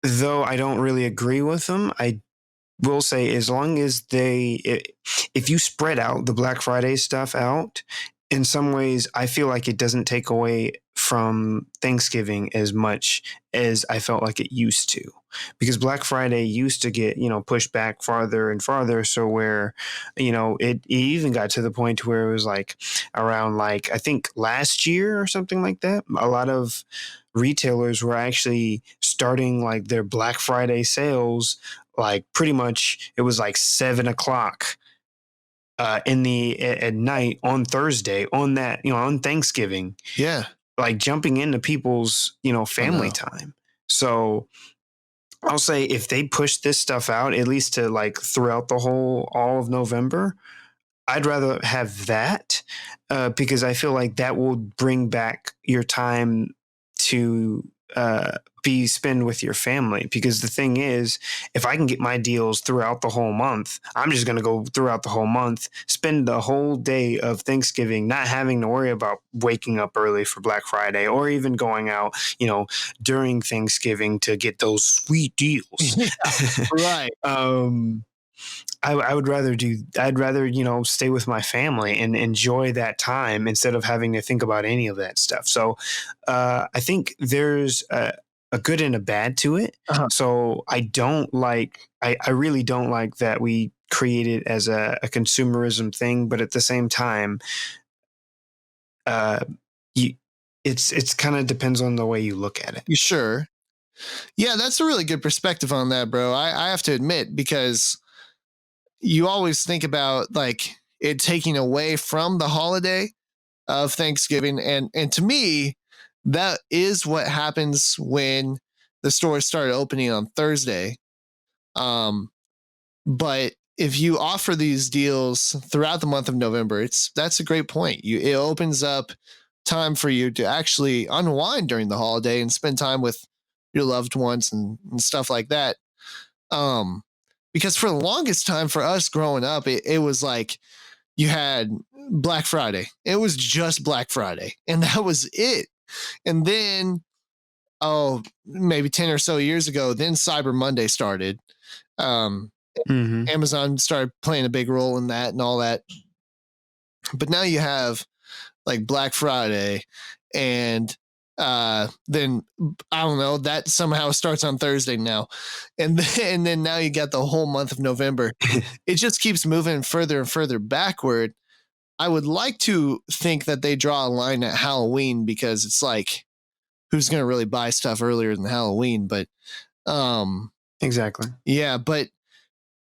though I don't really agree with them, I will say as long as if you spread out the Black Friday stuff out, in some ways, I feel like it doesn't take away from Thanksgiving as much as I felt like it used to. Because Black Friday used to get, pushed back farther and farther. So where, it even got to the point where it was like around, like, I think last year or something like that, a lot of retailers were actually starting like their Black Friday sales, like pretty much it was like 7 o'clock at night on Thursday, on that, on Thanksgiving. Yeah. Like jumping into people's, family time. So I'll say if they push this stuff out, at least to like throughout all of November, I'd rather have that because I feel like that will bring back your time to be spend with your family. Because the thing is, if I can get my deals throughout the whole month, I'm just going to go throughout the whole month, spend the whole day of Thanksgiving not having to worry about waking up early for Black Friday or even going out, during Thanksgiving to get those sweet deals. Yeah, right. I'd rather, stay with my family and enjoy that time instead of having to think about any of that stuff. So, I think there's a good and a bad to it. Uh-huh. So I really don't like that we create it as a consumerism thing, but at the same time, it's kind of depends on the way you look at it. You sure? Yeah, that's a really good perspective on that, bro. I have to admit, because you always think about like it taking away from the holiday of Thanksgiving. And to me, that is what happens when the stores started opening on Thursday. Um, but if you offer these deals throughout the month of November, that's a great point. It opens up time for you to actually unwind during the holiday and spend time with your loved ones and stuff like that. Um, because for the longest time for us growing up, it was like you had Black Friday. It was just Black Friday, and that was it. And then, maybe 10 or so years ago, then Cyber Monday started. Um, Amazon started playing a big role in that and all that. But now you have like Black Friday, and then I don't know, that somehow starts on Thursday now, and then now you got the whole month of November. It just keeps moving further and further backward. I would like to think that they draw a line at Halloween, because it's like, who's going to really buy stuff earlier than Halloween? But exactly. Yeah, but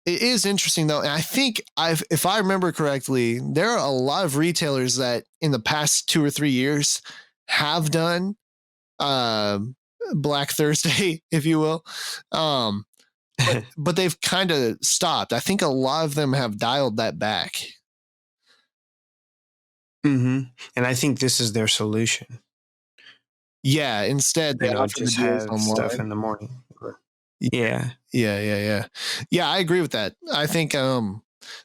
it is interesting though, and I think if I remember correctly, there are a lot of retailers that in the past 2 or 3 years have done Black Thursday, if you will. But they've kind of stopped. I think a lot of them have dialed that back. And I think this is their solution. Yeah, instead they offer just the deals have online. Stuff in the morning. Yeah. Yeah. I agree with that. I think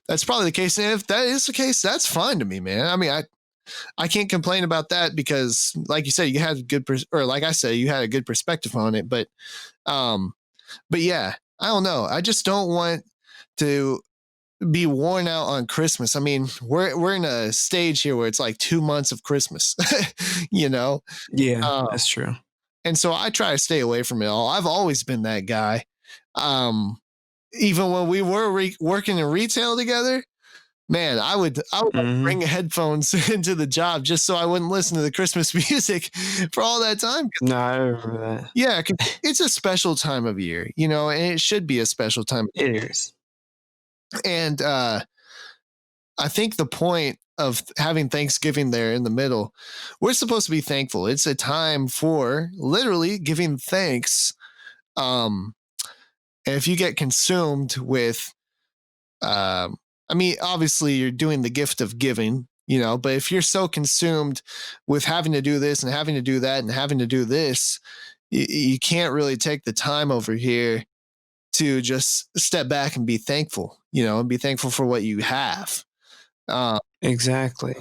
that's probably the case. And if that is the case, that's fine to me, man. I mean, I can't complain about that, because like you said, you had or like I said, you had a good perspective on it. But yeah, I don't know. I just don't want to be worn out on Christmas. I mean, we're in a stage here where it's like 2 months of Christmas, you know? Yeah, that's true. And so I try to stay away from it all. I've always been that guy. Even when we were working in retail together, man, I would bring headphones into the job just so I wouldn't listen to the Christmas music for all that time. No, I remember that. Yeah, 'cause it's a special time of year, and it should be a special time. It is. And I think the point of having Thanksgiving there in the middle, we're supposed to be thankful. It's a time for literally giving thanks. And if you get consumed with, I mean, obviously you're doing the gift of giving, but if you're so consumed with having to do this and having to do that and having to do this, you can't really take the time over here to just step back and be thankful, and be thankful for what you have. Exactly.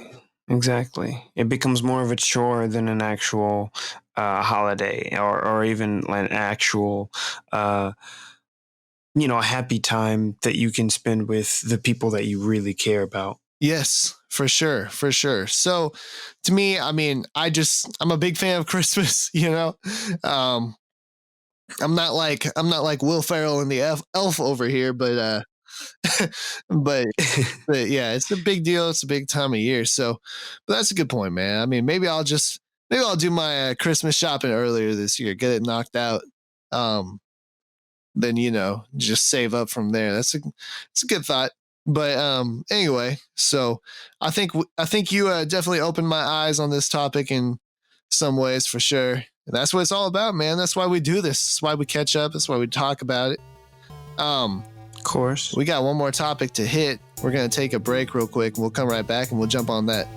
It becomes more of a chore than an actual holiday, or even an actual a happy time that you can spend with the people that you really care about. Yes, for sure, for sure. So to me, I mean, I'm a big fan of Christmas, Um I'm not like Will Ferrell in the elf over here, but but yeah, it's a big deal. It's a big time of year. So, but that's a good point, man. I mean, maybe I'll do my Christmas shopping earlier this year, get it knocked out. Um, then just save up from there. It's a good thought. But anyway, so I think you definitely opened my eyes on this topic in some ways for sure. And that's what it's all about, man. That's why we do this. That's why we catch up. That's why we talk about it. Of course. We got one more topic to hit. We're going to take a break real quick. And we'll come right back and we'll jump on that.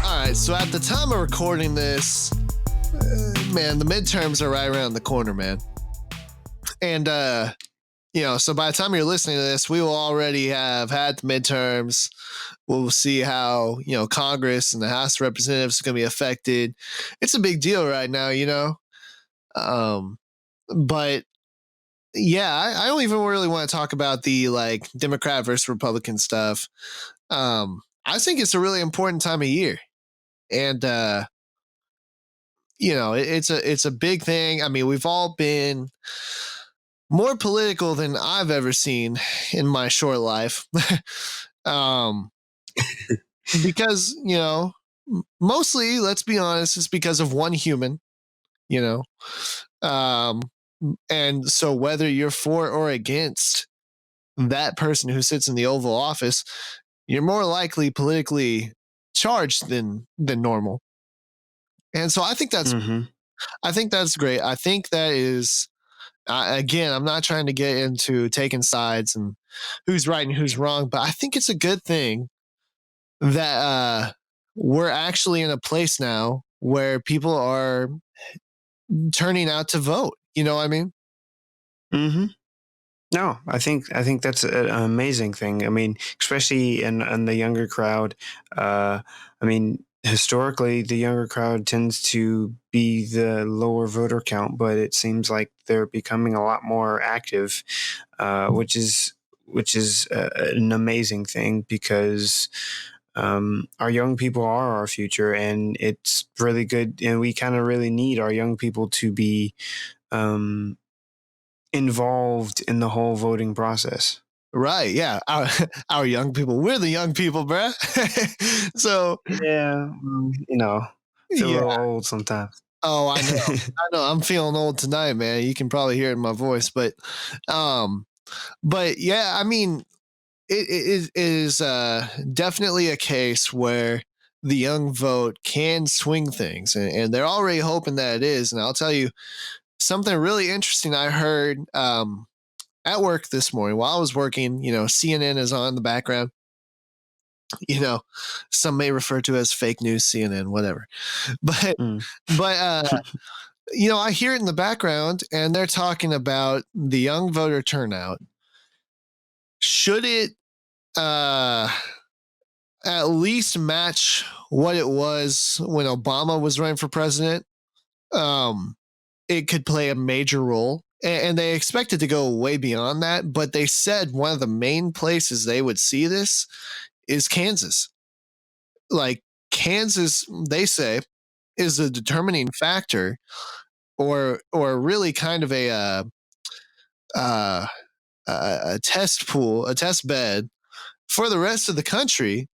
All right. So at the time of recording this, man, the midterms are right around the corner, man. And, so by the time you're listening to this, we will already have had the midterms. We'll see how, Congress and the House of Representatives are going to be affected. It's a big deal right now, But yeah, I don't even really want to talk about the Democrat versus Republican stuff. I think it's a really important time of year. And, it's a big thing. I mean, we've all been more political than I've ever seen in my short life. um, because, mostly, let's be honest, it's because of one human, you know. Um, and so whether you're for or against that person who sits in the Oval Office, you're more likely politically charged than normal. And so I think that's great. I think that is again, I'm not trying to get into taking sides and who's right and who's wrong, but I think it's a good thing that we're actually in a place now where people are turning out to vote. You know what I mean? Mm-hmm. No, I think that's an amazing thing. I mean, especially in the younger crowd. I mean, historically, the younger crowd tends to be the lower voter count, but it seems like they're becoming a lot more active, which is an amazing thing because our young people are our future, and it's really good. And we kind of really need our young people to be um, involved in the whole voting process. Right. Yeah. Our young people. We're the young people, bruh. So, Yeah, feel a yeah. little old sometimes. Oh, I know. I know. I'm feeling old tonight, man. You can probably hear it in my voice, um, but yeah, I mean, it is definitely a case where the young vote can swing things, and they're already hoping that it is. And I'll tell you something really interesting I heard at work this morning while I was working. CNN is on in the background. Some may refer to as fake news CNN, whatever. But Mm. but I hear it in the background, and they're talking about the young voter turnout. Should it at least match what it was when Obama was running for president? Um, it could play a major role. And they expect it to go way beyond that, but they said one of the main places they would see this is Kansas. Like Kansas, they say, is a determining factor, or really kind of uh, a test pool, a test bed for the rest of the country,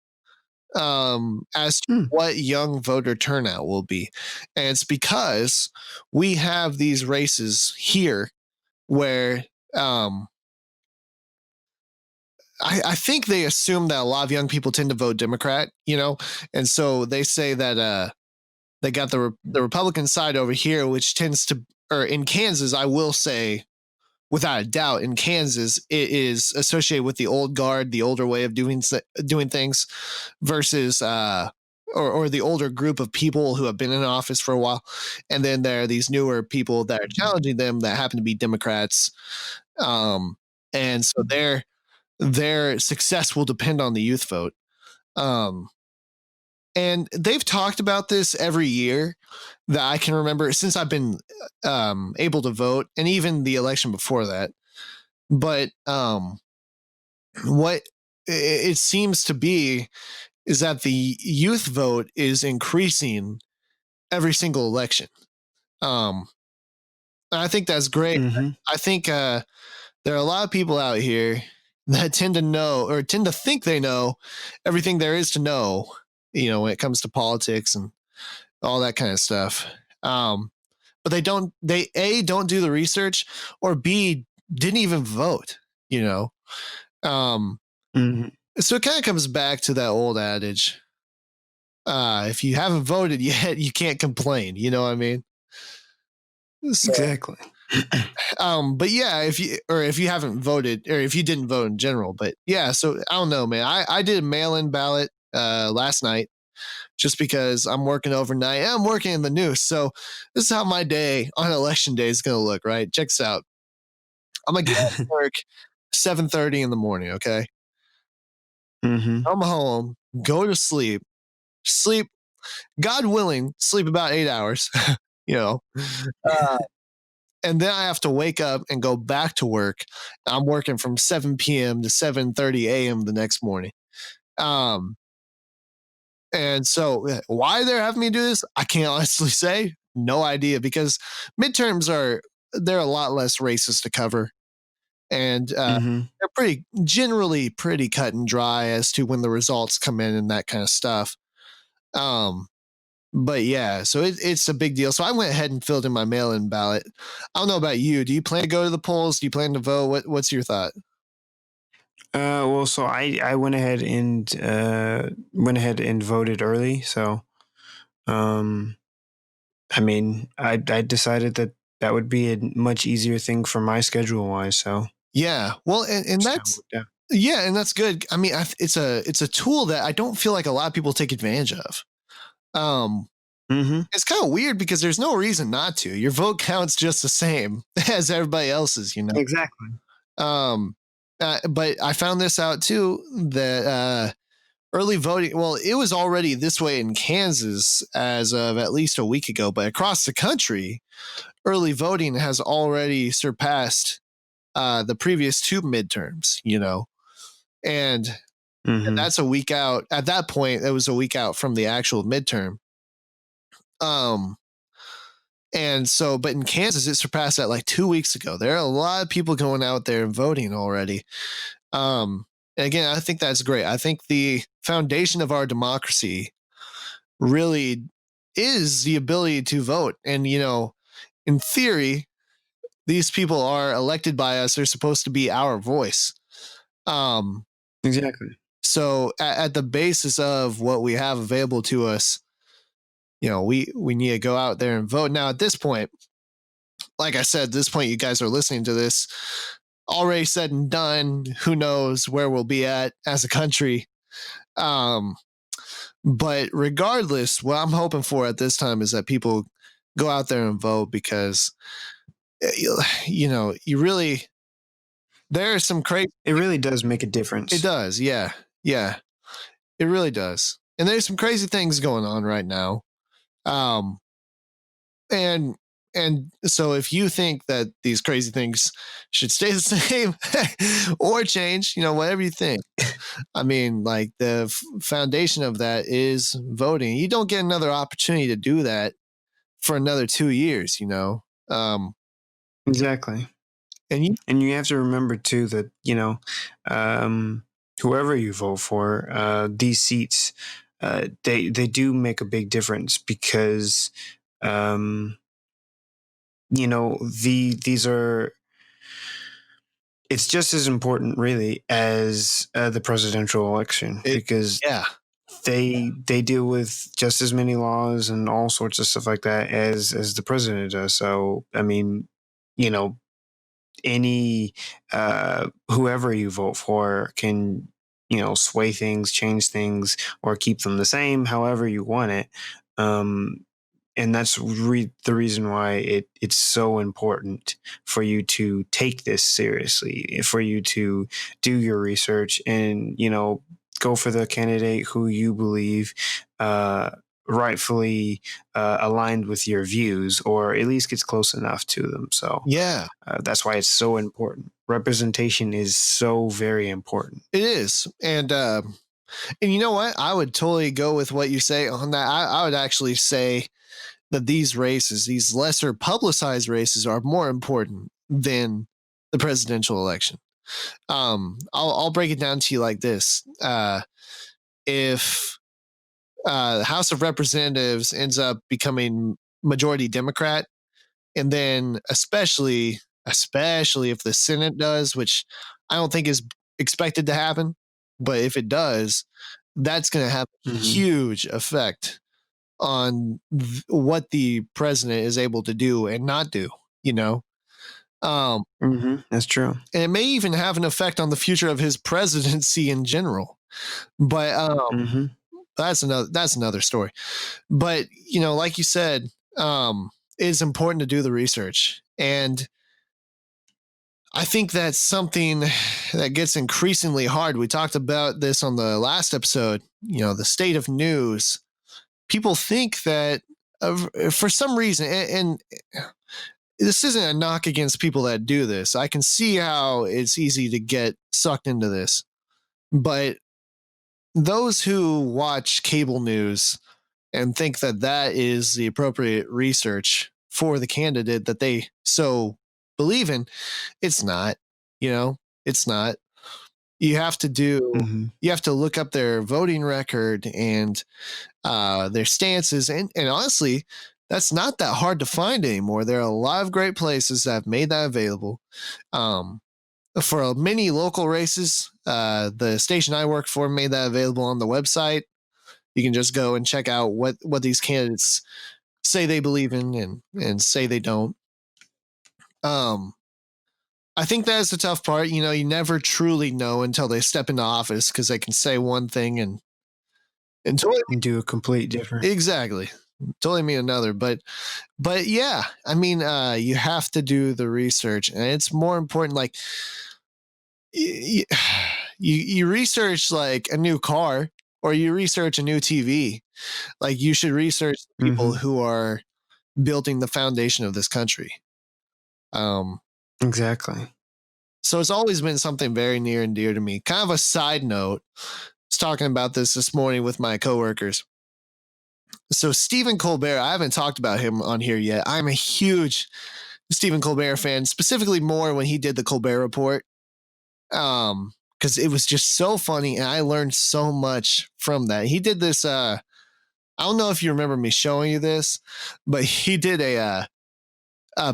as to what young voter turnout will be. And it's because we have these races here where I think they assume that a lot of young people tend to vote Democrat, and so they say that they got the Republican side over here, which tends to, or in Kansas, I will say, without a doubt, in Kansas, it is associated with the old guard, the older way of doing things, versus or the older group of people who have been in office for a while, and then there are these newer people that are challenging them that happen to be Democrats, and so their success will depend on the youth vote. Um, and they've talked about this every year that I can remember since I've been able to vote, and even the election before that. But what it seems to be is that the youth vote is increasing every single election. Um, I think that's great. Mm-hmm. I think there are a lot of people out here that tend to know or tend to think they know everything there is to know, when it comes to politics and all that kind of stuff. But they A, don't do the research, or B, didn't even vote, you know? Um, Mm-hmm. so it kind of comes back to that old adage. If you haven't voted yet, you can't complain. You know what I mean? So, Exactly. but yeah, if you haven't voted or if you didn't vote in general, but yeah, so I don't know, man. I did a mail-in ballot last night just because I'm working overnight and I'm working in the news. So this is how my day on election day is going to look, right? Check this out. I'm going to get off work 7:30 in the morning, okay? Mm-hmm. Come home, go to sleep, God willing, sleep about 8 hours, you know. Uh, and then I have to wake up and go back to work. I'm working from 7 p.m. to 7:30 a.m. the next morning. Um, and so why they're having me do this, I can't honestly say. No idea, because midterms they're a lot less races to cover, and Mm-hmm. they're generally pretty cut and dry as to when the results come in and that kind of stuff. Um, but yeah, so it's a big deal. So I went ahead and filled in my mail-in ballot. I don't know about you. Do you plan to go to the polls? Do you plan to vote? What's your thought? Well, so I went ahead and voted early. So, um, I mean, I decided that that would be a much easier thing for my schedule wise. So, Yeah, well, and just how it that's worked out. yeah, and that's good. I mean, it's a tool that I don't feel like a lot of people take advantage of. Um, Mm-hmm. it's kind of weird because there's no reason not to. Your vote counts just the same as everybody else's, you know. Exactly. Um, but I found this out too that early voting. Well, it was already this way in Kansas as of at least a week ago, but across the country, early voting has already surpassed the previous two midterms. And Mm-hmm. that's a week out. At that point, it was a week out from the actual midterm. Um, and so, but in Kansas, it surpassed that like 2 weeks ago. There are a lot of people going out there and voting already. And again, I think that's great. I think the foundation of our democracy really is the ability to vote. And, in theory, these people are elected by us. They're supposed to be our voice. Um, Exactly. so at the basis of what we have available to us, we need to go out there and vote. Now, at this point, like I said, at this point, you guys are listening to this already said and done. Who knows where we'll be at as a country? Um, but regardless, what I'm hoping for at this time is that people go out there and vote because, you really, there are some crazy. It really does make a It difference. does. Yeah. Yeah. It really does. And there's some crazy things going on right now. Um, and so if you think that these crazy things should stay the same or change, whatever you think. I mean, like the foundation of that is voting. You don't get another opportunity to do that for another 2 years. Exactly. And you, And you have to remember too that um, whoever you vote for, these seats, they do make a big difference because um, these are, it's just as important really as the presidential election it, because yeah, they deal with just as many laws and all sorts of stuff like that as the president does. So I mean, you know, any whoever you vote for can sway things, change things, or keep them the same, however you want it. And that's the reason why it's so important for you to take this seriously, for you to do your research and, go for the candidate who you believe rightfully aligned with your views, or at least gets close enough to them. So yeah, that's why it's so important. Representation is so very important. it is. And you know what? I would totally go with what you say on that. I would actually say that these races, these lesser publicized races, are more important than the presidential election. I'll break it down to you like this: if the House of Representatives ends up becoming majority Democrat, and then especially if the Senate does, which I don't think is expected to happen, but if it does, that's going to have a huge effect on what the president is able to do and not do, you know? That's true. And it may even have an effect on the future of his presidency in general. But that's another story. But, like you said, it's important to do the research. And I think that's something that gets increasingly hard. We talked about this on the last episode, the state of news. People think that for some reason, and this isn't a knock against people that do this. I can see how it's easy to get sucked into this. But those who watch cable news and think that that is the appropriate research for the candidate that they so believe in, it's not. It's not. You have to look up their voting record and their stances, and honestly, that's not that hard to find anymore. There are a lot of great places that have made that available. For many local races, the station I work for made that available on the website. You can just go and check out what these candidates say they believe in and say they don't. I think that's the tough part. You never truly know until they step into office, because they can say one thing and totally do a complete different. Exactly. Totally mean another. But yeah, I mean, you have to do the research, and it's more important. Like you research like a new car, or you research a new TV. Like, you should research people who are building the foundation of this country. Exactly. So it's always been something very near and dear to me. Kind of a side note, I was talking about this morning with my coworkers. So Stephen Colbert, I haven't talked about him on here yet. I'm a huge Stephen Colbert fan, specifically more when he did the Colbert Report. Because it was just so funny, and I learned so much from that. He did this, I don't know if you remember me showing you this, but he did a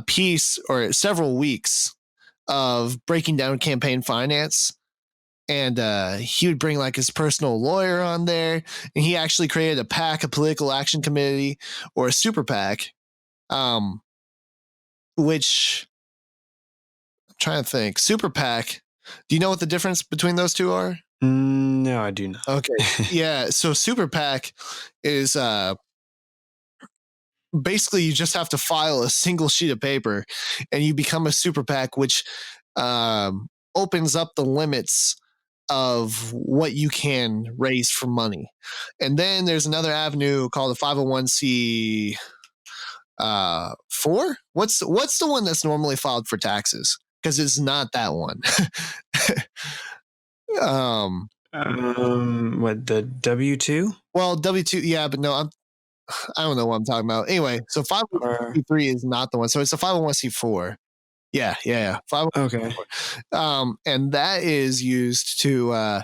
piece, or several weeks, of breaking down campaign finance. And he would bring like his personal lawyer on there, and he actually created a PAC, a political action committee, or a super PAC, which I'm trying to think. Super PAC. Do you know what the difference between those two are? No, I do not. Okay. Yeah. So super PAC is basically you just have to file a single sheet of paper, and you become a super PAC, which opens up the limits of what you can raise for money. And then there's another avenue called the 501c 4. What's the one that's normally filed for taxes? Because it's not that one. What, the W-2? Well, W-2, yeah, but no, I don't know what I'm talking about. Anyway, so 501c3 is not the one. So it's a 501c4. Yeah. 501c4. Okay. And that is used to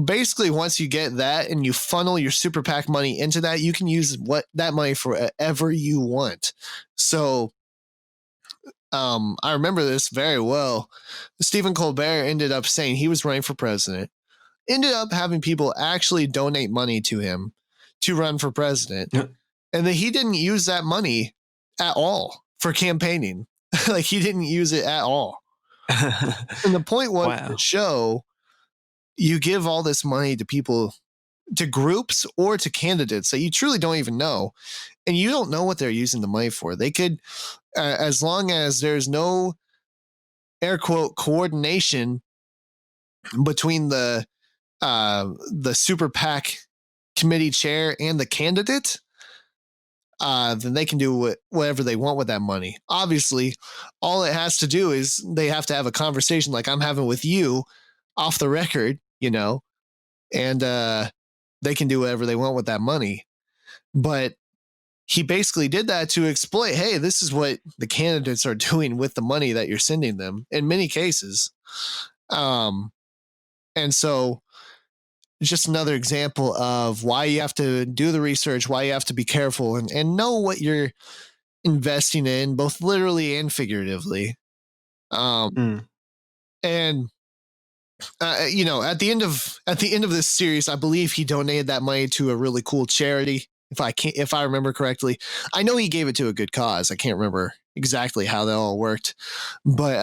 basically, once you get that and you funnel your super PAC money into that, you can use that money for whatever you want. So I remember this very well. Stephen Colbert ended up saying he was running for president, ended up having people actually donate money to him to run for president. Yep. And then he didn't use that money at all for campaigning. Like, he didn't use it at all. And the point was to show you give all this money to people, to groups or to candidates that you truly don't even know, and you don't know what they're using the money for. They could, as long as there's no air quote coordination between the super PAC committee chair and the candidate, then they can do whatever they want with that money. Obviously, all it has to do is they have to have a conversation like I'm having with you off the record, and they can do whatever they want with that money. But he basically did that to exploit, hey, this is what the candidates are doing with the money that you're sending them in many cases. And so just another example of why you have to do the research, why you have to be careful and know what you're investing in, both literally and figuratively. Mm. And at the end of this series, I believe he donated that money to a really cool charity. If I remember correctly, I know he gave it to a good cause. I can't remember exactly how that all worked, but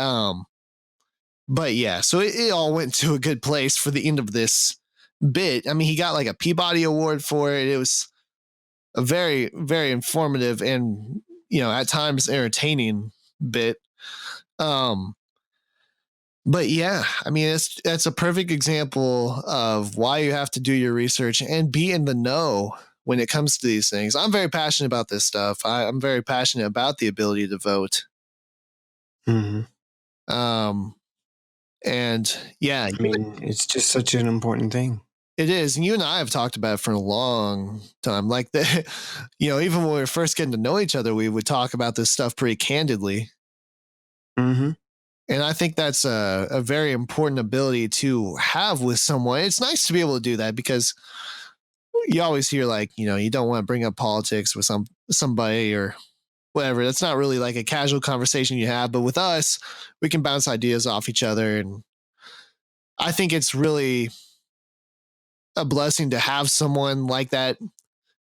yeah, so it all went to a good place for the end of this bit. I mean, he got like a Peabody Award for it. It was a very, very informative and at times entertaining bit. But yeah, I mean, it's a perfect example of why you have to do your research and be in the know when it comes to these things. I'm very passionate about this stuff. I'm very passionate about the ability to vote. Mm-hmm. And yeah, I mean, it's just such an important thing. It is. And you and I have talked about it for a long time. Like even when we were first getting to know each other, we would talk about this stuff pretty candidly. Mm-hmm. And I think that's a very important ability to have with someone. It's nice to be able to do that because you always hear like, you don't want to bring up politics with somebody or whatever. That's not really like a casual conversation you have. But with us, we can bounce ideas off each other. And I think it's really a blessing to have someone like that,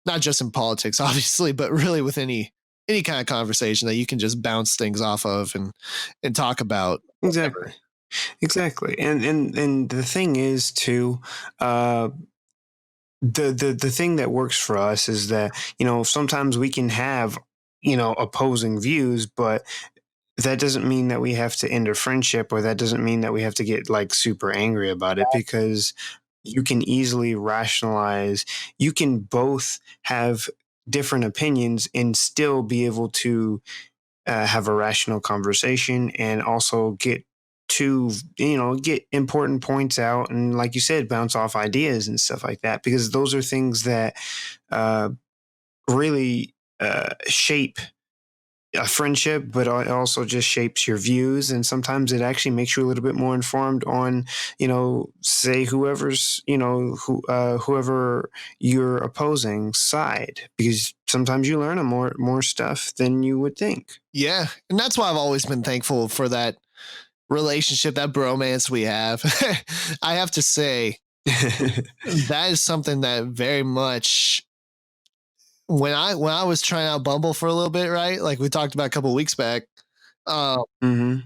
not just in politics, obviously, but really with any kind of conversation that you can just bounce things off of and talk about. Exactly. And the thing is too, the thing that works for us is that, sometimes we can have, opposing views, but that doesn't mean that we have to end a friendship, or that doesn't mean that we have to get like super angry about it, because you can easily rationalize. You can both have different opinions and still be able to have a rational conversation, and also get important points out, and like you said, bounce off ideas and stuff like that, because those are things that uh, really shape a friendship, but it also just shapes your views. And sometimes it actually makes you a little bit more informed on, say whoever you're opposing side, because sometimes you learn more stuff than you would think. Yeah. And that's why I've always been thankful for that relationship, that bromance we have. I have to say that is something that very much, when I was trying out Bumble for a little bit, right? Like we talked about a couple of weeks back. Mm-hmm.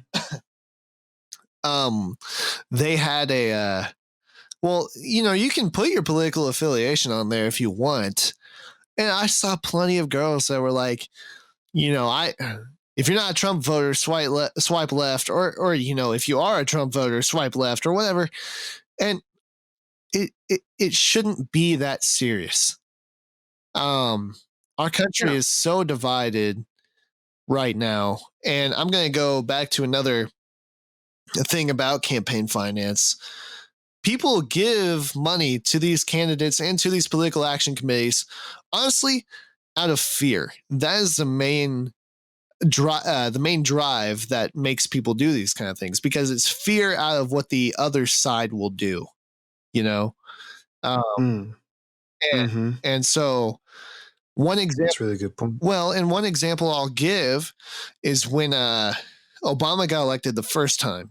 They had well, you can put your political affiliation on there if you want. And I saw plenty of girls that were like, if you're not a Trump voter, swipe left, or if you are a Trump voter, swipe left, or whatever. And it shouldn't be that serious. Our country is so divided right now, and I'm going to go back to another thing about campaign finance. People give money to these candidates and to these political action committees, honestly, out of fear. That is the main drive that makes people do these kind of things, because it's fear out of what the other side will do, Mm. and, Mm-hmm. and so one example, That's a really good point. well, and one example I'll give is when Obama got elected the first time.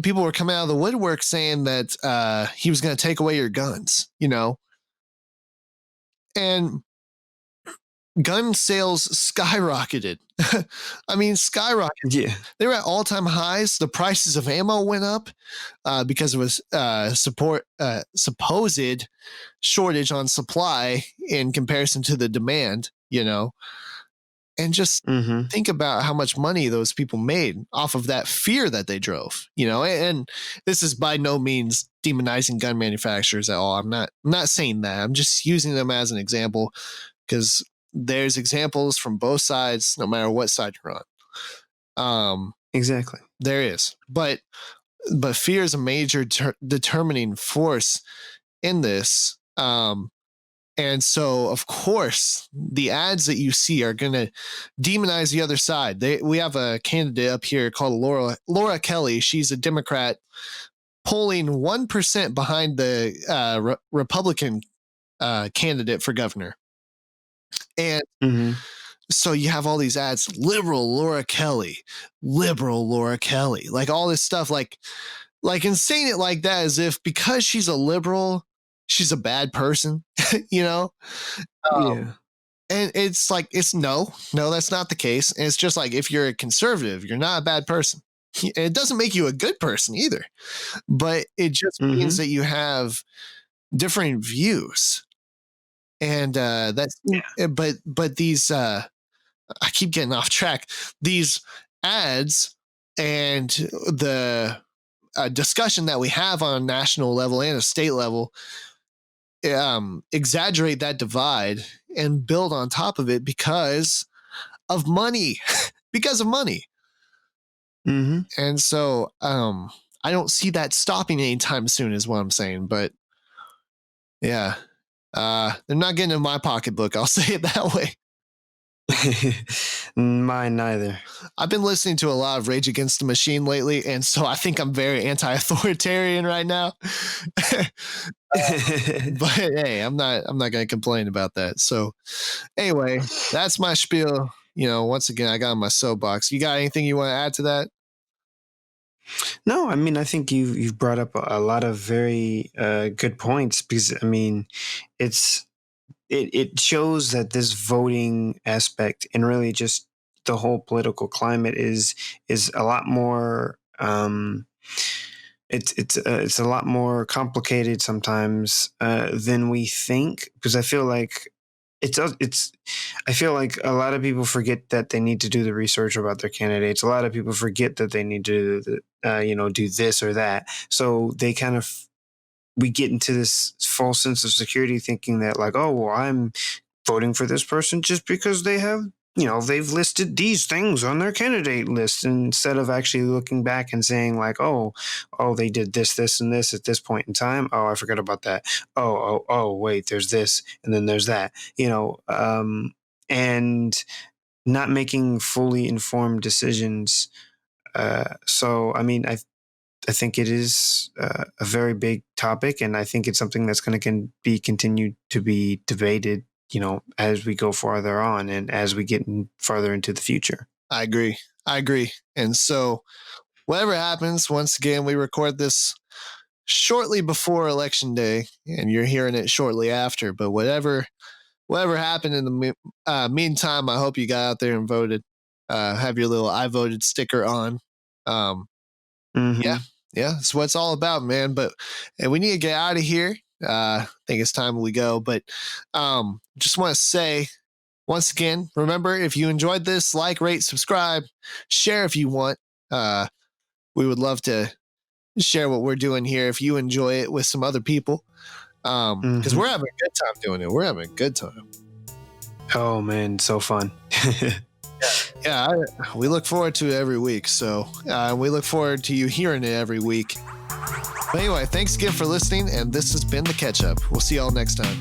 People were coming out of the woodwork saying that he was going to take away your guns, and gun sales skyrocketed. I mean, skyrocketed. Yeah. They were at all-time highs. The prices of ammo went up because it was supposed shortage on supply in comparison to the demand, and just think about how much money those people made off of that fear that they drove, and this is by no means demonizing gun manufacturers at all. I'm not saying that. I'm just using them as an example because there's examples from both sides, no matter what side you're on. Exactly. There is, but fear is a major determining force in this. And so, of course, the ads that you see are going to demonize the other side. We have a candidate up here called Laura Kelly. She's a Democrat, polling 1% behind the Republican candidate for governor. And so you have all these ads, liberal Laura Kelly, like all this stuff, like and saying it like that as if because she's a liberal, she's a bad person, Yeah. And it's like, no, that's not the case. And it's just like, if you're a conservative, you're not a bad person. It doesn't make you a good person either, but it just means that you have different views. And but these, I keep getting off track. These ads and the discussion that we have on a national level and a state level exaggerate that divide and build on top of it because of money. Because of money. And so I don't see that stopping anytime soon is what I'm saying. But yeah, they're not getting in my pocketbook. I'll say it that way. Mine neither. I've been listening to a lot of Rage Against the Machine lately, and so I think I'm very anti-authoritarian right now. But hey, I'm not going to complain about that. So anyway, that's my spiel. Once again, I got on my soapbox. You got anything you want to add to that? No, I mean, I think you've brought up a lot of very good points because, I mean, it shows that this voting aspect and really just the whole political climate is a lot more. It's a lot more complicated sometimes than we think, because I feel like I feel like a lot of people forget that they need to do the research about their candidates. A lot of people forget that they need to do this or that. So they kind of, we get into this false sense of security thinking that like, oh, well, I'm voting for this person just because they have, they've listed these things on their candidate list, instead of actually looking back and saying like, oh, they did this, and this at this point in time. Oh, I forgot about that. Oh, wait, there's this, and then there's that, and not making fully informed decisions. So, I mean, I think it is a very big topic, and I think it's something that's going to be continued to be debated, as we go farther on and as we get farther into the future. I agree. And so whatever happens, once again, we record this shortly before Election Day, and you're hearing it shortly after. But whatever happened in the meantime, I hope you got out there and voted. Have your little "I voted" sticker on. Yeah, that's what it's all about, man. But we need to get out of here. I think it's time we go. But just want to say, once again, remember, if you enjoyed this, like, rate, subscribe, share if you want. We would love to share what we're doing here if you enjoy it with some other people. Because we're having a good time doing it. We're having a good time. Oh, man, so fun. Yeah, we look forward to it every week. So we look forward to you hearing it every week. But anyway, thanks again for listening, and this has been The Catch Up. We'll see y'all next time.